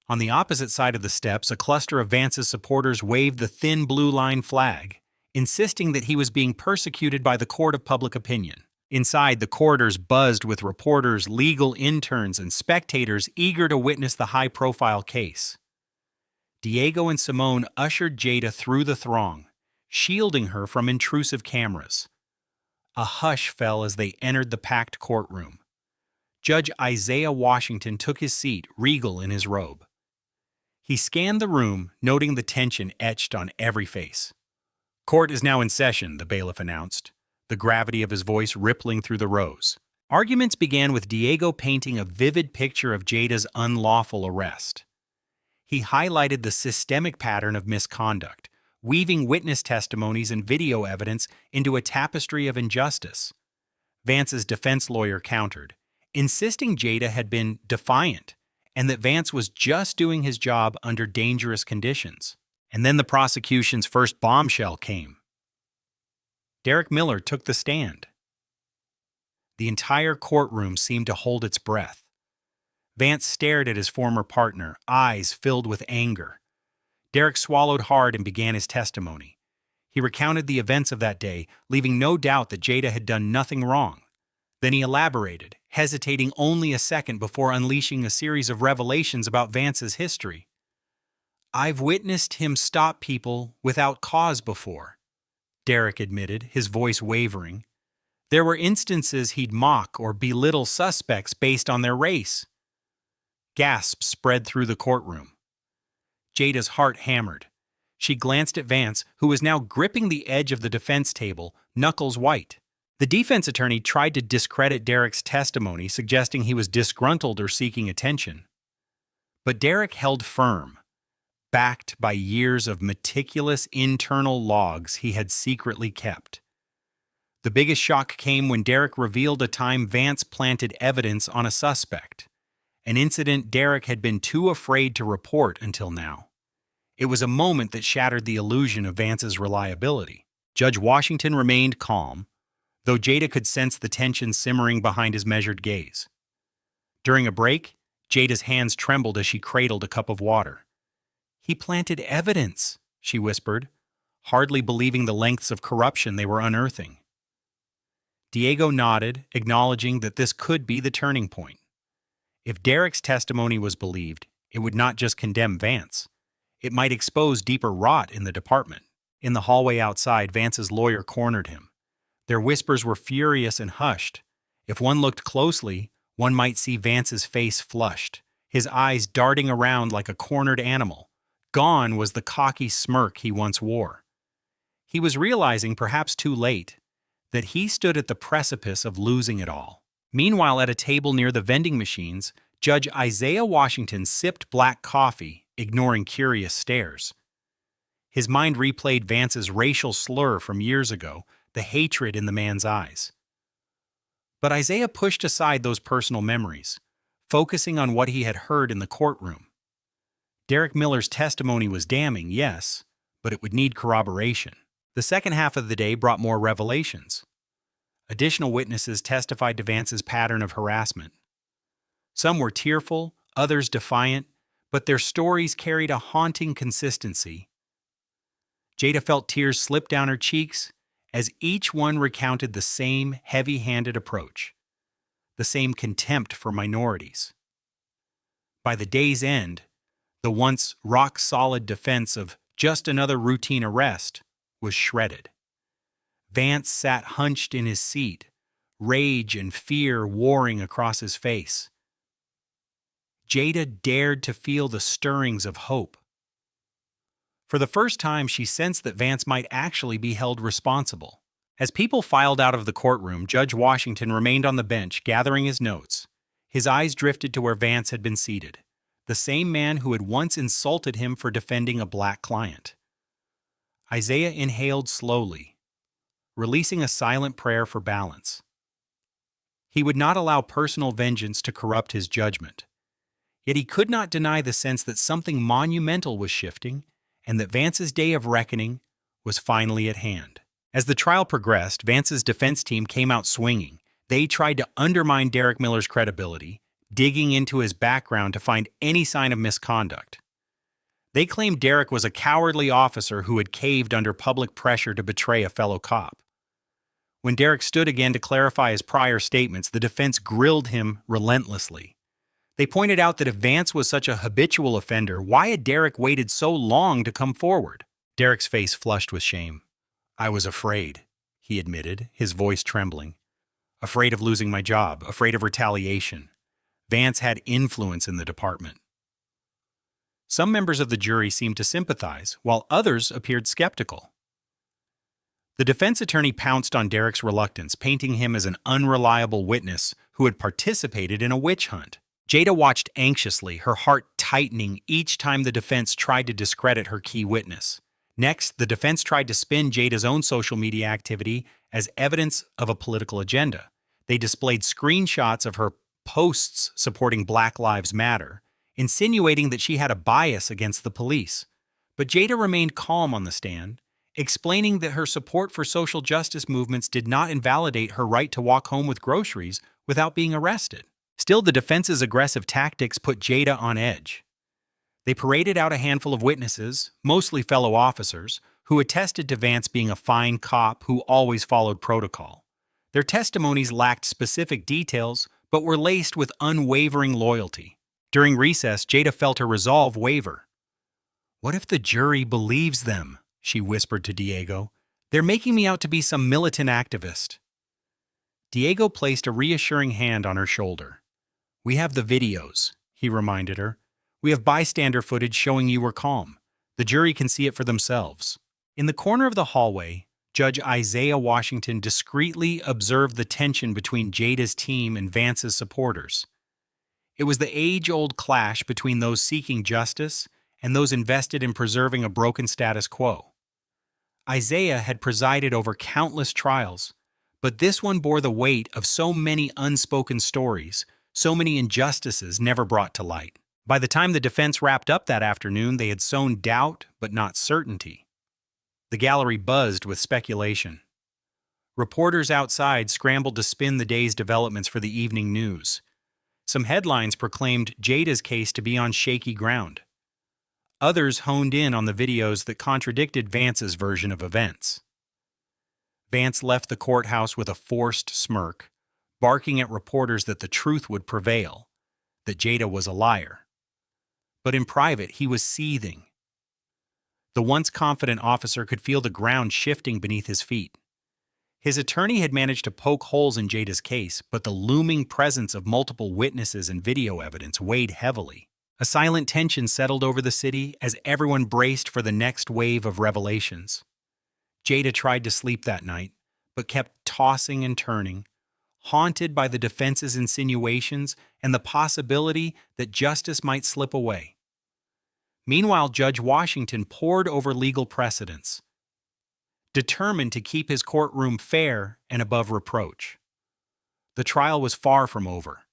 On the opposite side of the steps, a cluster of Vance's supporters waved the thin blue line flag, insisting that he was being persecuted by the court of public opinion. Inside, the corridors buzzed with reporters, legal interns, and spectators eager to witness the high-profile case. Diego and Simone ushered Jada through the throng, shielding her from intrusive cameras. A hush fell as they entered the packed courtroom. Judge Isaiah Washington took his seat, regal in his robe. He scanned the room, noting the tension etched on every face. "Court is now in session," the bailiff announced, the gravity of his voice rippling through the rows. Arguments began with Diego painting a vivid picture of Jada's unlawful arrest. He highlighted the systemic pattern of misconduct, weaving witness testimonies and video evidence into a tapestry of injustice. Vance's defense lawyer countered, insisting Jada had been defiant and that Vance was just doing his job under dangerous conditions. And then the prosecution's first bombshell came. Derek Miller took the stand. The entire courtroom seemed to hold its breath. Vance stared at his former partner, eyes filled with anger. Derek swallowed hard and began his testimony. He recounted the events of that day, leaving no doubt that Jada had done nothing wrong. Then he elaborated, hesitating only a second before unleashing a series of revelations about Vance's history. "I've witnessed him stop people without cause before," Derek admitted, his voice wavering. "There were instances he'd mock or belittle suspects based on their race." Gasps spread through the courtroom. Jada's heart hammered. She glanced at Vance, who was now gripping the edge of the defense table, knuckles white. The defense attorney tried to discredit Derek's testimony, suggesting he was disgruntled or seeking attention. But Derek held firm, backed by years of meticulous internal logs he had secretly kept. The biggest shock came when Derek revealed a time Vance planted evidence on a suspect, an incident Derek had been too afraid to report until now. It was a moment that shattered the illusion of Vance's reliability. Judge Washington remained calm, though Jada could sense the tension simmering behind his measured gaze. During a break, Jada's hands trembled as she cradled a cup of water. "He planted evidence," she whispered, hardly believing the lengths of corruption they were unearthing. Diego nodded, acknowledging that this could be the turning point. If Derek's testimony was believed, it would not just condemn Vance. It might expose deeper rot in the department. In the hallway outside, Vance's lawyer cornered him. Their whispers were furious and hushed. If one looked closely, one might see Vance's face flushed, his eyes darting around like a cornered animal. Gone was the cocky smirk he once wore. He was realizing, perhaps too late, that he stood at the precipice of losing it all. Meanwhile, at a table near the vending machines, Judge Isaiah Washington sipped black coffee, ignoring curious stares. His mind replayed Vance's racial slur from years ago, the hatred in the man's eyes. But Isaiah pushed aside those personal memories, focusing on what he had heard in the courtroom. Derek Miller's testimony was damning, yes, but it would need corroboration. The second half of the day brought more revelations. Additional witnesses testified to Vance's pattern of harassment. Some were tearful, others defiant, but their stories carried a haunting consistency. Jada felt tears slip down her cheeks as each one recounted the same heavy-handed approach, the same contempt for minorities. By the day's end, the once rock-solid defense of just another routine arrest was shredded. Vance sat hunched in his seat, rage and fear warring across his face. Jada dared to feel the stirrings of hope. For the first time, she sensed that Vance might actually be held responsible. As people filed out of the courtroom, Judge Washington remained on the bench, gathering his notes. His eyes drifted to where Vance had been seated, the same man who had once insulted him for defending a black client. Isaiah inhaled slowly, releasing a silent prayer for balance. He would not allow personal vengeance to corrupt his judgment. Yet he could not deny the sense that something monumental was shifting and that Vance's day of reckoning was finally at hand. As the trial progressed, Vance's defense team came out swinging. They tried to undermine Derek Miller's credibility, digging into his background to find any sign of misconduct. They claimed Derek was a cowardly officer who had caved under public pressure to betray a fellow cop. When Derek stood again to clarify his prior statements, the defense grilled him relentlessly. They pointed out that if Vance was such a habitual offender, why had Derek waited so long to come forward? Derek's face flushed with shame. "I was afraid," he admitted, his voice trembling. "Afraid of losing my job, afraid of retaliation. Vance had influence in the department." Some members of the jury seemed to sympathize, while others appeared skeptical. The defense attorney pounced on Derek's reluctance, painting him as an unreliable witness who had participated in a witch hunt. Jada watched anxiously, her heart tightening each time the defense tried to discredit her key witness. Next, the defense tried to spin Jada's own social media activity as evidence of a political agenda. They displayed screenshots of her posts supporting Black Lives Matter, insinuating that she had a bias against the police. But Jada remained calm on the stand, explaining that her support for social justice movements did not invalidate her right to walk home with groceries without being arrested. Still, the defense's aggressive tactics put Jada on edge. They paraded out a handful of witnesses, mostly fellow officers, who attested to Vance being a fine cop who always followed protocol. Their testimonies lacked specific details, but were laced with unwavering loyalty. During recess, Jada felt her resolve waver. "What if the jury believes them?" she whispered to Diego. "They're making me out to be some militant activist." Diego placed a reassuring hand on her shoulder. "We have the videos," he reminded her. "We have bystander footage showing you were calm. The jury can see it for themselves." In the corner of the hallway, Judge Isaiah Washington discreetly observed the tension between Jada's team and Vance's supporters. It was the age-old clash between those seeking justice and those invested in preserving a broken status quo. Isaiah had presided over countless trials, but this one bore the weight of so many unspoken stories, so many injustices never brought to light. By the time the defense wrapped up that afternoon, they had sown doubt, but not certainty. The gallery buzzed with speculation. Reporters outside scrambled to spin the day's developments for the evening news. Some headlines proclaimed Jada's case to be on shaky ground. Others honed in on the videos that contradicted Vance's version of events. Vance left the courthouse with a forced smirk, barking at reporters that the truth would prevail, that Jada was a liar. But in private, he was seething. The once confident officer could feel the ground shifting beneath his feet. His attorney had managed to poke holes in Jada's case, but the looming presence of multiple witnesses and video evidence weighed heavily. A silent tension settled over the city as everyone braced for the next wave of revelations. Jada tried to sleep that night, but kept tossing and turning, haunted by the defense's insinuations and the possibility that justice might slip away. Meanwhile, Judge Washington pored over legal precedents, determined to keep his courtroom fair and above reproach. The trial was far from over.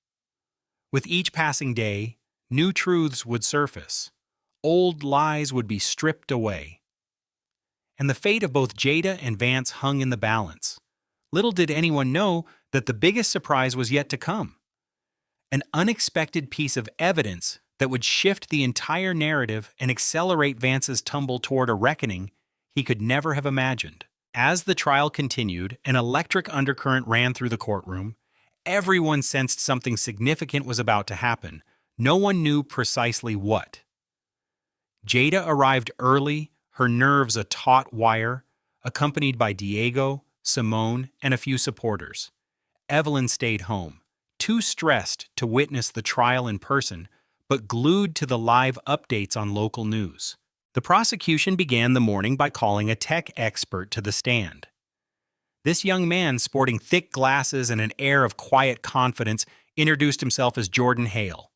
With each passing day, new truths would surface, old lies would be stripped away. And the fate of both Jada and Vance hung in the balance. Little did anyone know that the biggest surprise was yet to come. An unexpected piece of evidence that would shift the entire narrative and accelerate Vance's tumble toward a reckoning he could never have imagined. As the trial continued, an electric undercurrent ran through the courtroom. Everyone sensed something significant was about to happen. No one knew precisely what. Jada arrived early, her nerves a taut wire, accompanied by Diego, Simone, and a few supporters. Evelyn stayed home, too stressed to witness the trial in person, but glued to the live updates on local news. The prosecution began the morning by calling a tech expert to the stand. This young man, sporting thick glasses and an air of quiet confidence, introduced himself as Jordan Hale,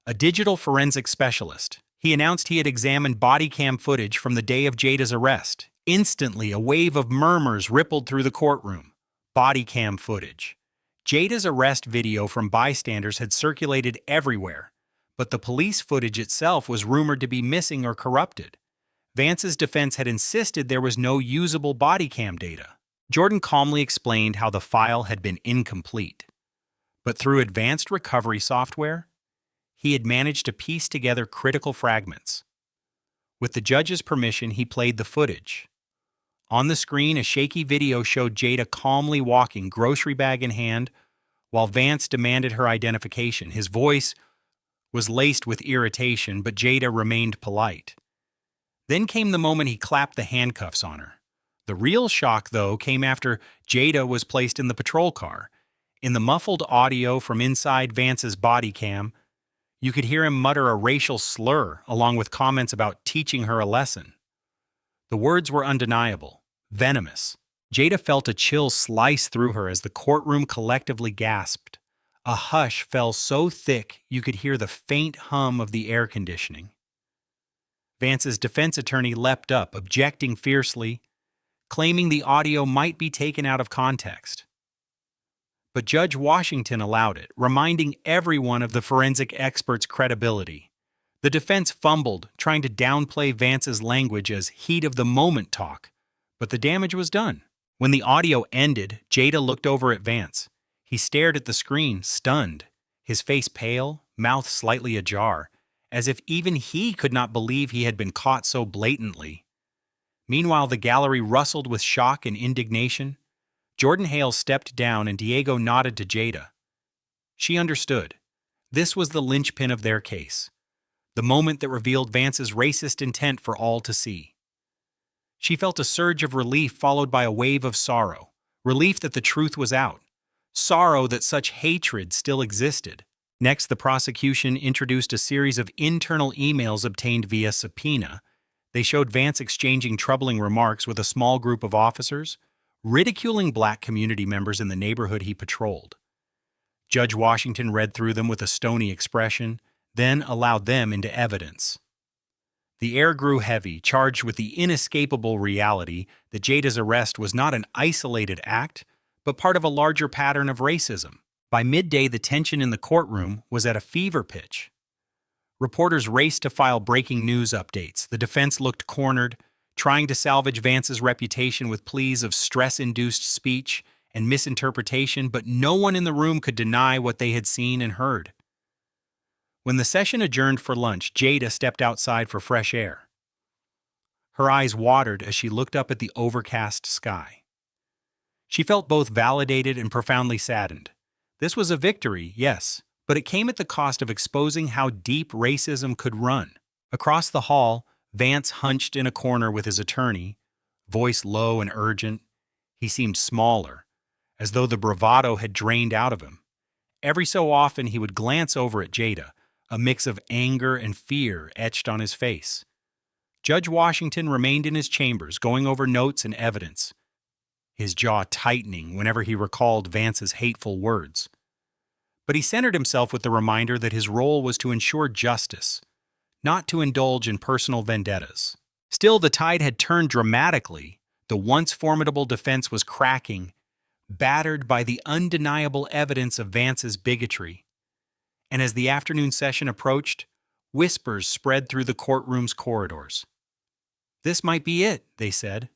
a digital forensic specialist. He announced he had examined body cam footage from the day of Jada's arrest. Instantly, a wave of murmurs rippled through the courtroom. Body cam footage. Jada's arrest video from bystanders had circulated everywhere, but the police footage itself was rumored to be missing or corrupted. Vance's defense had insisted there was no usable body cam data. Jordan calmly explained how the file had been incomplete. But through advanced recovery software, he had managed to piece together critical fragments. With the judge's permission, he played the footage. On the screen, a shaky video showed Jada calmly walking, grocery bag in hand, while Vance demanded her identification. His voice was laced with irritation, but Jada remained polite. Then came the moment he clapped the handcuffs on her. The real shock, though, came after Jada was placed in the patrol car. In the muffled audio from inside Vance's body cam, you could hear him mutter a racial slur along with comments about teaching her a lesson. The words were undeniable, venomous. Jada felt a chill slice through her as the courtroom collectively gasped. A hush fell so thick you could hear the faint hum of the air conditioning. Vance's defense attorney leapt up, objecting fiercely, claiming the audio might be taken out of context. But Judge Washington allowed it, reminding everyone of the forensic expert's credibility. The defense fumbled, trying to downplay Vance's language as heat-of-the-moment talk, but the damage was done. When the audio ended, Jada looked over at Vance. He stared at the screen, stunned, his face pale, mouth slightly ajar, as if even he could not believe he had been caught so blatantly. Meanwhile, the gallery rustled with shock and indignation. Jordan Hale stepped down and Diego nodded to Jada. She understood. This was the linchpin of their case, the moment that revealed Vance's racist intent for all to see. She felt a surge of relief followed by a wave of sorrow, relief that the truth was out, sorrow that such hatred still existed. Next, the prosecution introduced a series of internal emails obtained via subpoena. They showed Vance exchanging troubling remarks with a small group of officers, ridiculing black community members in the neighborhood he patrolled. Judge Washington read through them with a stony expression, then allowed them into evidence. The air grew heavy, charged with the inescapable reality that Jada's arrest was not an isolated act, but part of a larger pattern of racism. By midday, the tension in the courtroom was at a fever pitch. Reporters raced to file breaking news updates. The defense looked cornered, trying to salvage Vance's reputation with pleas of stress-induced speech and misinterpretation, but no one in the room could deny what they had seen and heard. When the session adjourned for lunch, Jada stepped outside for fresh air. Her eyes watered as she looked up at the overcast sky. She felt both validated and profoundly saddened. This was a victory, yes, but it came at the cost of exposing how deep racism could run. Across the hall, Vance hunched in a corner with his attorney, voice low and urgent. He seemed smaller, as though the bravado had drained out of him. Every so often he would glance over at Jada, a mix of anger and fear etched on his face. Judge Washington remained in his chambers, going over notes and evidence, his jaw tightening whenever he recalled Vance's hateful words. But he centered himself with the reminder that his role was to ensure justice, not to indulge in personal vendettas. Still, the tide had turned dramatically. The once formidable defense was cracking, battered by the undeniable evidence of Vance's bigotry. And as the afternoon session approached, whispers spread through the courtroom's corridors. "This might be it," they said.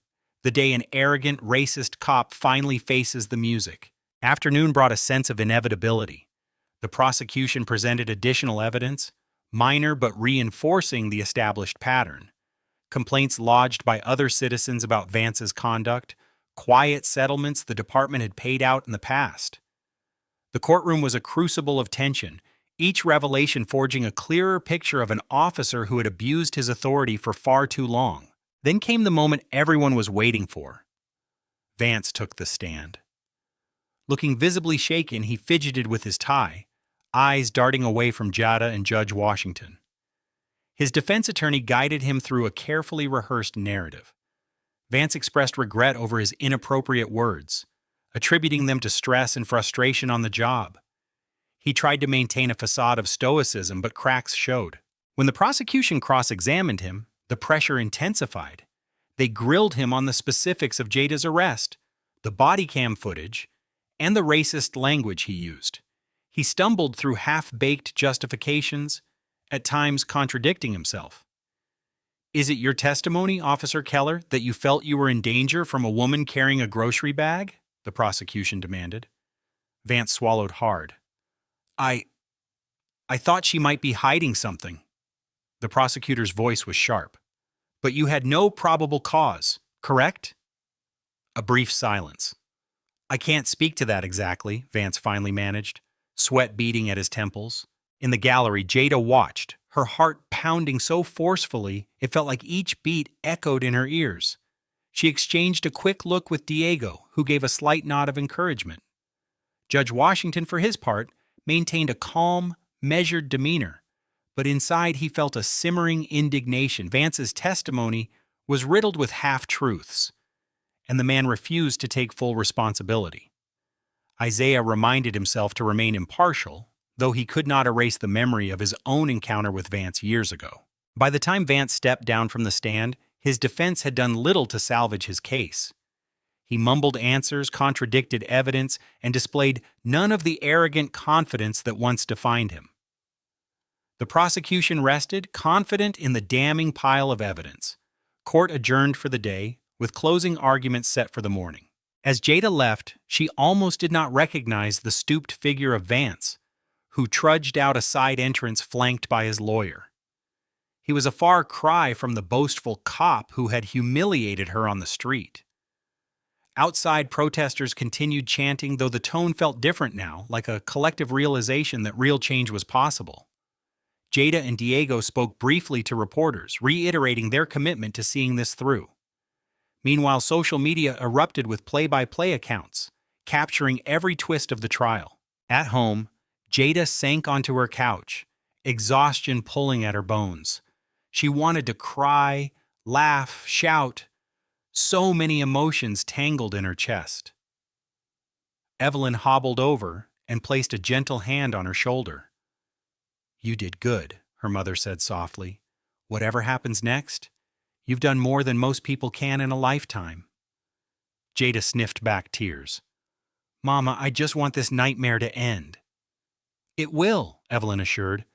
"The day an arrogant, racist cop finally faces the music." Afternoon brought a sense of inevitability. The prosecution presented additional evidence, minor but reinforcing the established pattern. Complaints lodged by other citizens about Vance's conduct, quiet settlements the department had paid out in the past. The courtroom was a crucible of tension, each revelation forging a clearer picture of an officer who had abused his authority for far too long. Then came the moment everyone was waiting for. Vance took the stand. Looking visibly shaken, he fidgeted with his tie, eyes darting away from Jada and Judge Washington. His defense attorney guided him through a carefully rehearsed narrative. Vance expressed regret over his inappropriate words, attributing them to stress and frustration on the job. He tried to maintain a facade of stoicism, but cracks showed. When the prosecution cross-examined him, the pressure intensified. They grilled him on the specifics of Jada's arrest, the body cam footage, and the racist language he used. He stumbled through half-baked justifications, at times contradicting himself. "Is it your testimony, Officer Keller, that you felt you were in danger from a woman carrying a grocery bag?" the prosecution demanded. Vance swallowed hard. I thought she might be hiding something." The prosecutor's voice was sharp. "But you had no probable cause, correct?" A brief silence. "I can't speak to that exactly," Vance finally managed, sweat beading at his temples. In the gallery, Jada watched, her heart pounding so forcefully it felt like each beat echoed in her ears. She exchanged a quick look with Diego, who gave a slight nod of encouragement. Judge Washington, for his part, maintained a calm, measured demeanor, but inside he felt a simmering indignation. Vance's testimony was riddled with half-truths, and the man refused to take full responsibility. Isaiah reminded himself to remain impartial, though he could not erase the memory of his own encounter with Vance years ago. By the time Vance stepped down from the stand, his defense had done little to salvage his case. He mumbled answers, contradicted evidence, and displayed none of the arrogant confidence that once defined him. The prosecution rested, confident in the damning pile of evidence. Court adjourned for the day, with closing arguments set for the morning. As Jada left, she almost did not recognize the stooped figure of Vance, who trudged out a side entrance flanked by his lawyer. He was a far cry from the boastful cop who had humiliated her on the street. Outside, protesters continued chanting, though the tone felt different now, like a collective realization that real change was possible. Jada and Diego spoke briefly to reporters, reiterating their commitment to seeing this through. Meanwhile, social media erupted with play-by-play accounts, capturing every twist of the trial. At home, Jada sank onto her couch, exhaustion pulling at her bones. She wanted to cry, laugh, shout. So many emotions tangled in her chest. Evelyn hobbled over and placed a gentle hand on her shoulder. "You did good," her mother said softly. "Whatever happens next, you've done more than most people can in a lifetime." Jada sniffed back tears. "Mama, I just want this nightmare to end." "It will," Evelyn assured.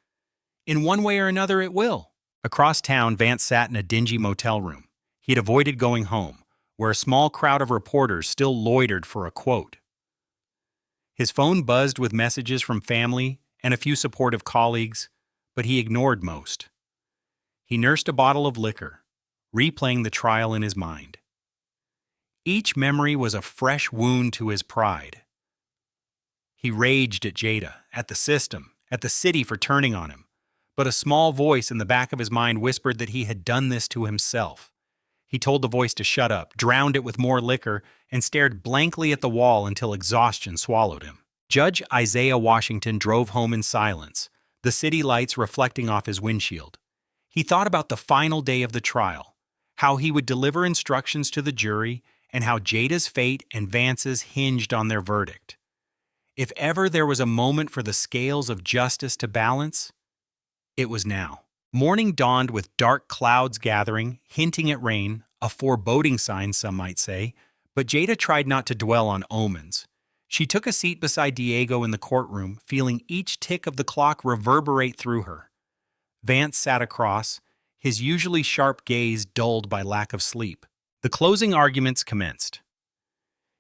"In one way or another, it will." Across town, Vance sat in a dingy motel room. He had avoided going home, where a small crowd of reporters still loitered for a quote. His phone buzzed with messages from family and a few supportive colleagues, but he ignored most. He nursed a bottle of liquor, replaying the trial in his mind. Each memory was a fresh wound to his pride. He raged at Jada, at the system, at the city for turning on him, but a small voice in the back of his mind whispered that he had done this to himself. He told the voice to shut up, drowned it with more liquor, and stared blankly at the wall until exhaustion swallowed him. Judge Isaiah Washington drove home in silence, the city lights reflecting off his windshield. He thought about the final day of the trial, how he would deliver instructions to the jury, and how Jada's fate and Vance's hinged on their verdict. If ever there was a moment for the scales of justice to balance, it was now. Morning dawned with dark clouds gathering, hinting at rain, a foreboding sign, some might say, but Jada tried not to dwell on omens. She took a seat beside Diego in the courtroom, feeling each tick of the clock reverberate through her. Vance sat across, his usually sharp gaze dulled by lack of sleep. The closing arguments commenced.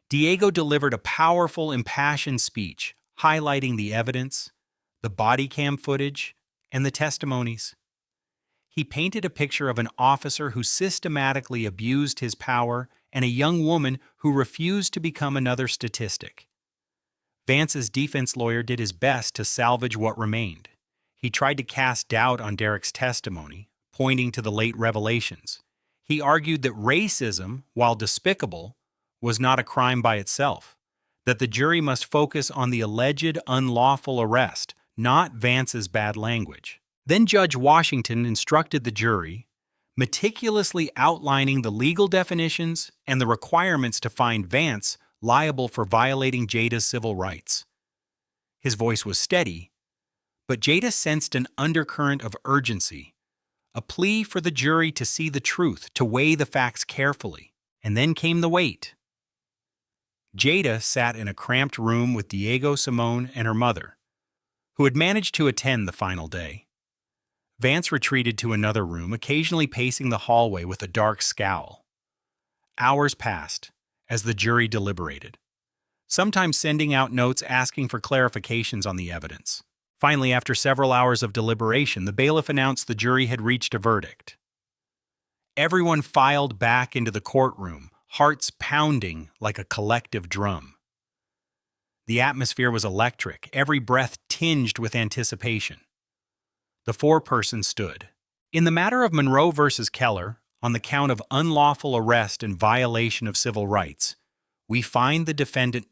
Diego delivered a powerful, impassioned speech, highlighting the evidence, the body cam footage, and the testimonies. He painted a picture of an officer who systematically abused his power and a young woman who refused to become another statistic. Vance's defense lawyer did his best to salvage what remained. He tried to cast doubt on Derek's testimony, pointing to the late revelations. He argued that racism, while despicable, was not a crime by itself, that the jury must focus on the alleged unlawful arrest, not Vance's bad language. Then Judge Washington instructed the jury, meticulously outlining the legal definitions and the requirements to find Vance liable for violating Jada's civil rights. His voice was steady, but Jada sensed an undercurrent of urgency, a plea for the jury to see the truth, to weigh the facts carefully. And then came the wait. Jada sat in a cramped room with Diego, Simone, and her mother, who had managed to attend the final day. Vance retreated to another room, occasionally pacing the hallway with a dark scowl. Hours passed as the jury deliberated, sometimes sending out notes asking for clarifications on the evidence. Finally, after several hours of deliberation, the bailiff announced the jury had reached a verdict. Everyone filed back into the courtroom, hearts pounding like a collective drum. The atmosphere was electric, every breath tinged with anticipation. The foreperson stood. In the matter of Monroe versus Keller, on the count of unlawful arrest and violation of civil rights, we find the defendant.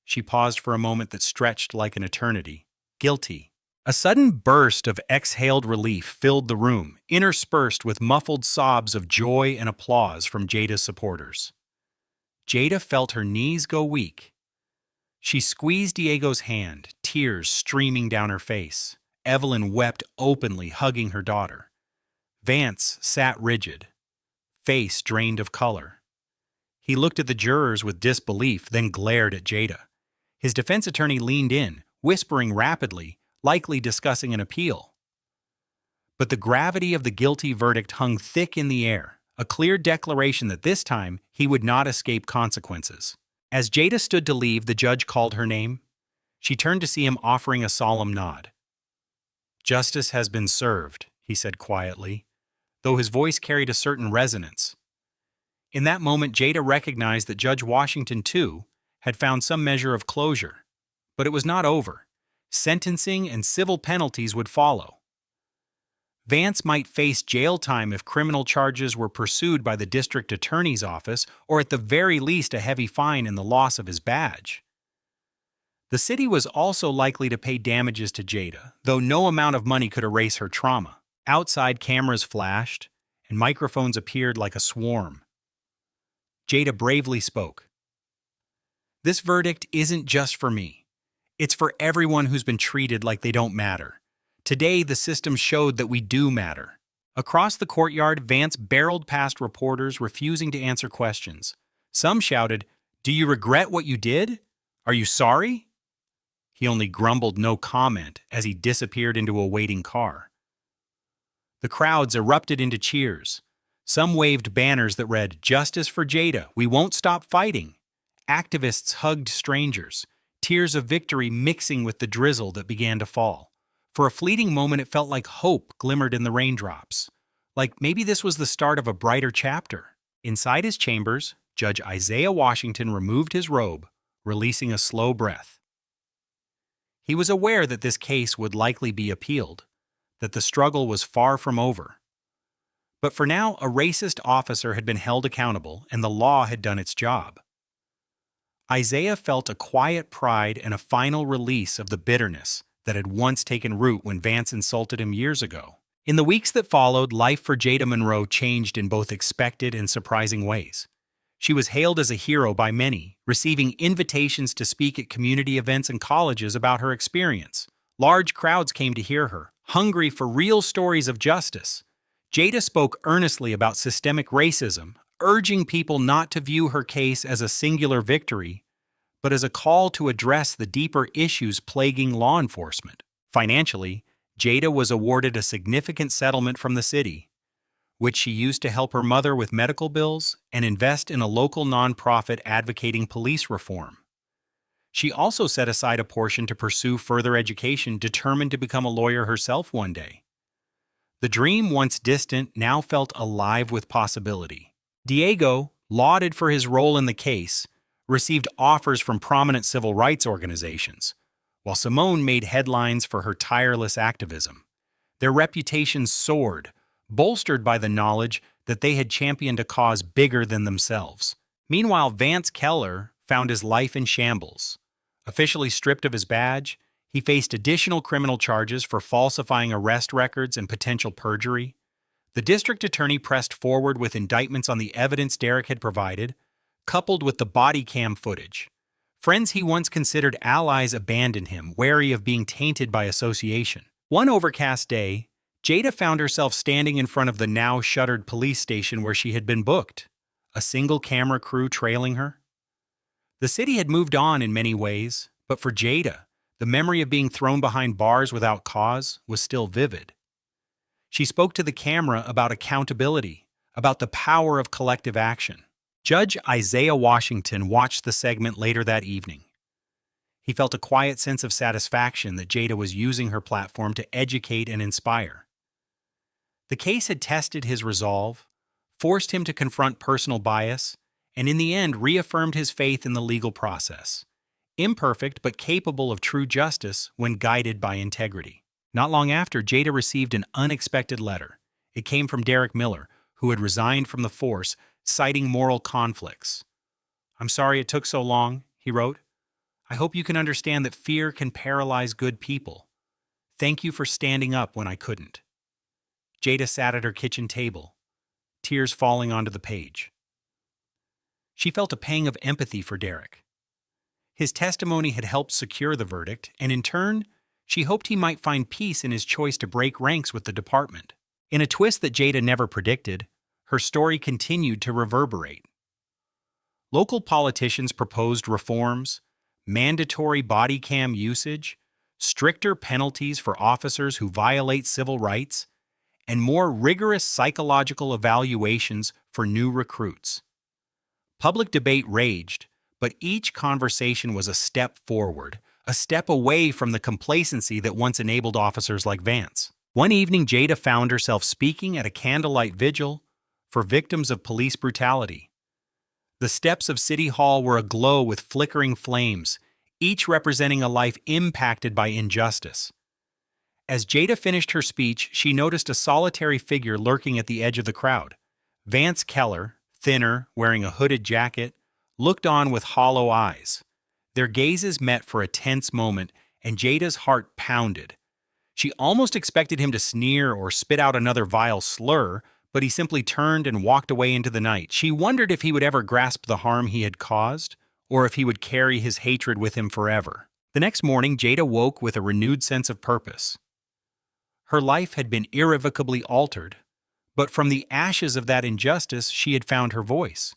She paused for a moment that stretched like an eternity. Guilty. A sudden burst of exhaled relief filled the room, interspersed with muffled sobs of joy and applause from Jada's supporters. Jada felt her knees go weak. She squeezed Diego's hand, tears streaming down her face. Evelyn wept openly, hugging her daughter. Vance sat rigid, face drained of color. He looked at the jurors with disbelief, then glared at Jada. His defense attorney leaned in, whispering rapidly, likely discussing an appeal. But the gravity of the guilty verdict hung thick in the air, a clear declaration that this time he would not escape consequences. As Jada stood to leave, the judge called her name. She turned to see him, offering a solemn nod. "Justice has been served," he said quietly, though his voice carried a certain resonance. In that moment, Jada recognized that Judge Washington, too, had found some measure of closure. But it was not over. Sentencing and civil penalties would follow. Vance might face jail time if criminal charges were pursued by the district attorney's office, or at the very least a heavy fine and the loss of his badge. The city was also likely to pay damages to Jada, though no amount of money could erase her trauma. Outside, cameras flashed, and microphones appeared like a swarm. Jada bravely spoke. "This verdict isn't just for me. It's for everyone who's been treated like they don't matter. Today, the system showed that we do matter." Across the courtyard, Vance barreled past reporters refusing to answer questions. Some shouted, "Do you regret what you did? Are you sorry?" He only grumbled no comment as he disappeared into a waiting car. The crowds erupted into cheers. Some waved banners that read, "Justice for Jada, we won't stop fighting." Activists hugged strangers, tears of victory mixing with the drizzle that began to fall. For a fleeting moment, it felt like hope glimmered in the raindrops. Like maybe this was the start of a brighter chapter. Inside his chambers, Judge Isaiah Washington removed his robe, releasing a slow breath. He was aware that this case would likely be appealed, that the struggle was far from over. But for now, a racist officer had been held accountable, and the law had done its job. Isaiah felt a quiet pride and a final release of the bitterness that had once taken root when Vance insulted him years ago. In the weeks that followed, life for Jada Monroe changed in both expected and surprising ways. She was hailed as a hero by many, receiving invitations to speak at community events and colleges about her experience. Large crowds came to hear her, hungry for real stories of justice. Jada spoke earnestly about systemic racism, urging people not to view her case as a singular victory, but as a call to address the deeper issues plaguing law enforcement. Financially, Jada was awarded a significant settlement from the city, which she used to help her mother with medical bills and invest in a local nonprofit advocating police reform. She also set aside a portion to pursue further education, determined to become a lawyer herself one day. The dream, once distant, now felt alive with possibility. Diego, lauded for his role in the case, received offers from prominent civil rights organizations, while Simone made headlines for her tireless activism. Their reputations soared, bolstered by the knowledge that they had championed a cause bigger than themselves. Meanwhile, Vance Keller found his life in shambles. Officially stripped of his badge, he faced additional criminal charges for falsifying arrest records and potential perjury. The district attorney pressed forward with indictments on the evidence Derek had provided, coupled with the body cam footage. Friends he once considered allies abandoned him, wary of being tainted by association. One overcast day, Jada found herself standing in front of the now shuttered police station where she had been booked, a single camera crew trailing her. The city had moved on in many ways, but for Jada, the memory of being thrown behind bars without cause was still vivid. She spoke to the camera about accountability, about the power of collective action. Judge Isaiah Washington watched the segment later that evening. He felt a quiet sense of satisfaction that Jada was using her platform to educate and inspire. The case had tested his resolve, forced him to confront personal bias, and in the end reaffirmed his faith in the legal process. Imperfect but capable of true justice when guided by integrity. Not long after, Jada received an unexpected letter. It came from Derek Miller, who had resigned from the force, citing moral conflicts. "I'm sorry it took so long," he wrote. "I hope you can understand that fear can paralyze good people. Thank you for standing up when I couldn't." Jada sat at her kitchen table, tears falling onto the page. She felt a pang of empathy for Derek. His testimony had helped secure the verdict, and in turn, she hoped he might find peace in his choice to break ranks with the department. In a twist that Jada never predicted, her story continued to reverberate. Local politicians proposed reforms, mandatory body cam usage, stricter penalties for officers who violate civil rights, and more rigorous psychological evaluations for new recruits. Public debate raged, but each conversation was a step forward, a step away from the complacency that once enabled officers like Vance. One evening, Jada found herself speaking at a candlelight vigil for victims of police brutality. The steps of City Hall were aglow with flickering flames, each representing a life impacted by injustice. As Jada finished her speech, she noticed a solitary figure lurking at the edge of the crowd. Vance Keller, thinner, wearing a hooded jacket, looked on with hollow eyes. Their gazes met for a tense moment, and Jada's heart pounded. She almost expected him to sneer or spit out another vile slur, but he simply turned and walked away into the night. She wondered if he would ever grasp the harm he had caused, or if he would carry his hatred with him forever. The next morning, Jada woke with a renewed sense of purpose. Her life had been irrevocably altered, but from the ashes of that injustice, she had found her voice.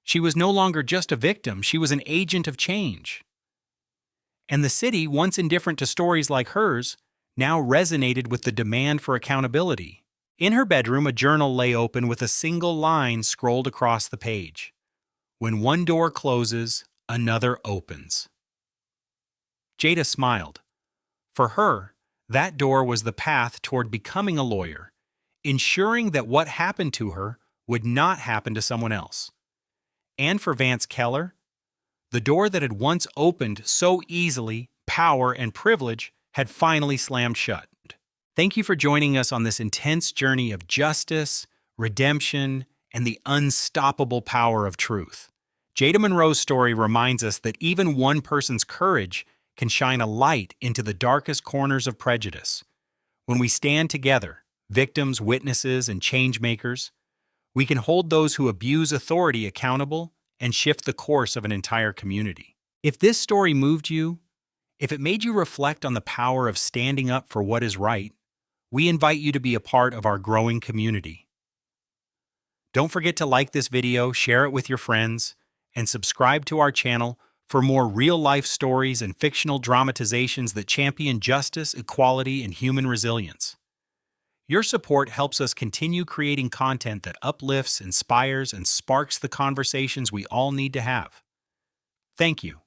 She was no longer just a victim, she was an agent of change. And the city, once indifferent to stories like hers, now resonated with the demand for accountability. In her bedroom, a journal lay open with a single line scrolled across the page. "When one door closes, another opens." Jada smiled. For her, that door was the path toward becoming a lawyer, ensuring that what happened to her would not happen to someone else. And for Vance Keller, the door that had once opened so easily, power and privilege, had finally slammed shut. Thank you for joining us on this intense journey of justice, redemption, and the unstoppable power of truth. Jada Monroe's story reminds us that even one person's courage can shine a light into the darkest corners of prejudice. When we stand together, victims, witnesses, and change-makers, we can hold those who abuse authority accountable and shift the course of an entire community. If this story moved you, if it made you reflect on the power of standing up for what is right, we invite you to be a part of our growing community. Don't forget to like this video, share it with your friends, and subscribe to our channel for more real-life stories and fictional dramatizations that champion justice, equality, and human resilience. Your support helps us continue creating content that uplifts, inspires, and sparks the conversations we all need to have. Thank you.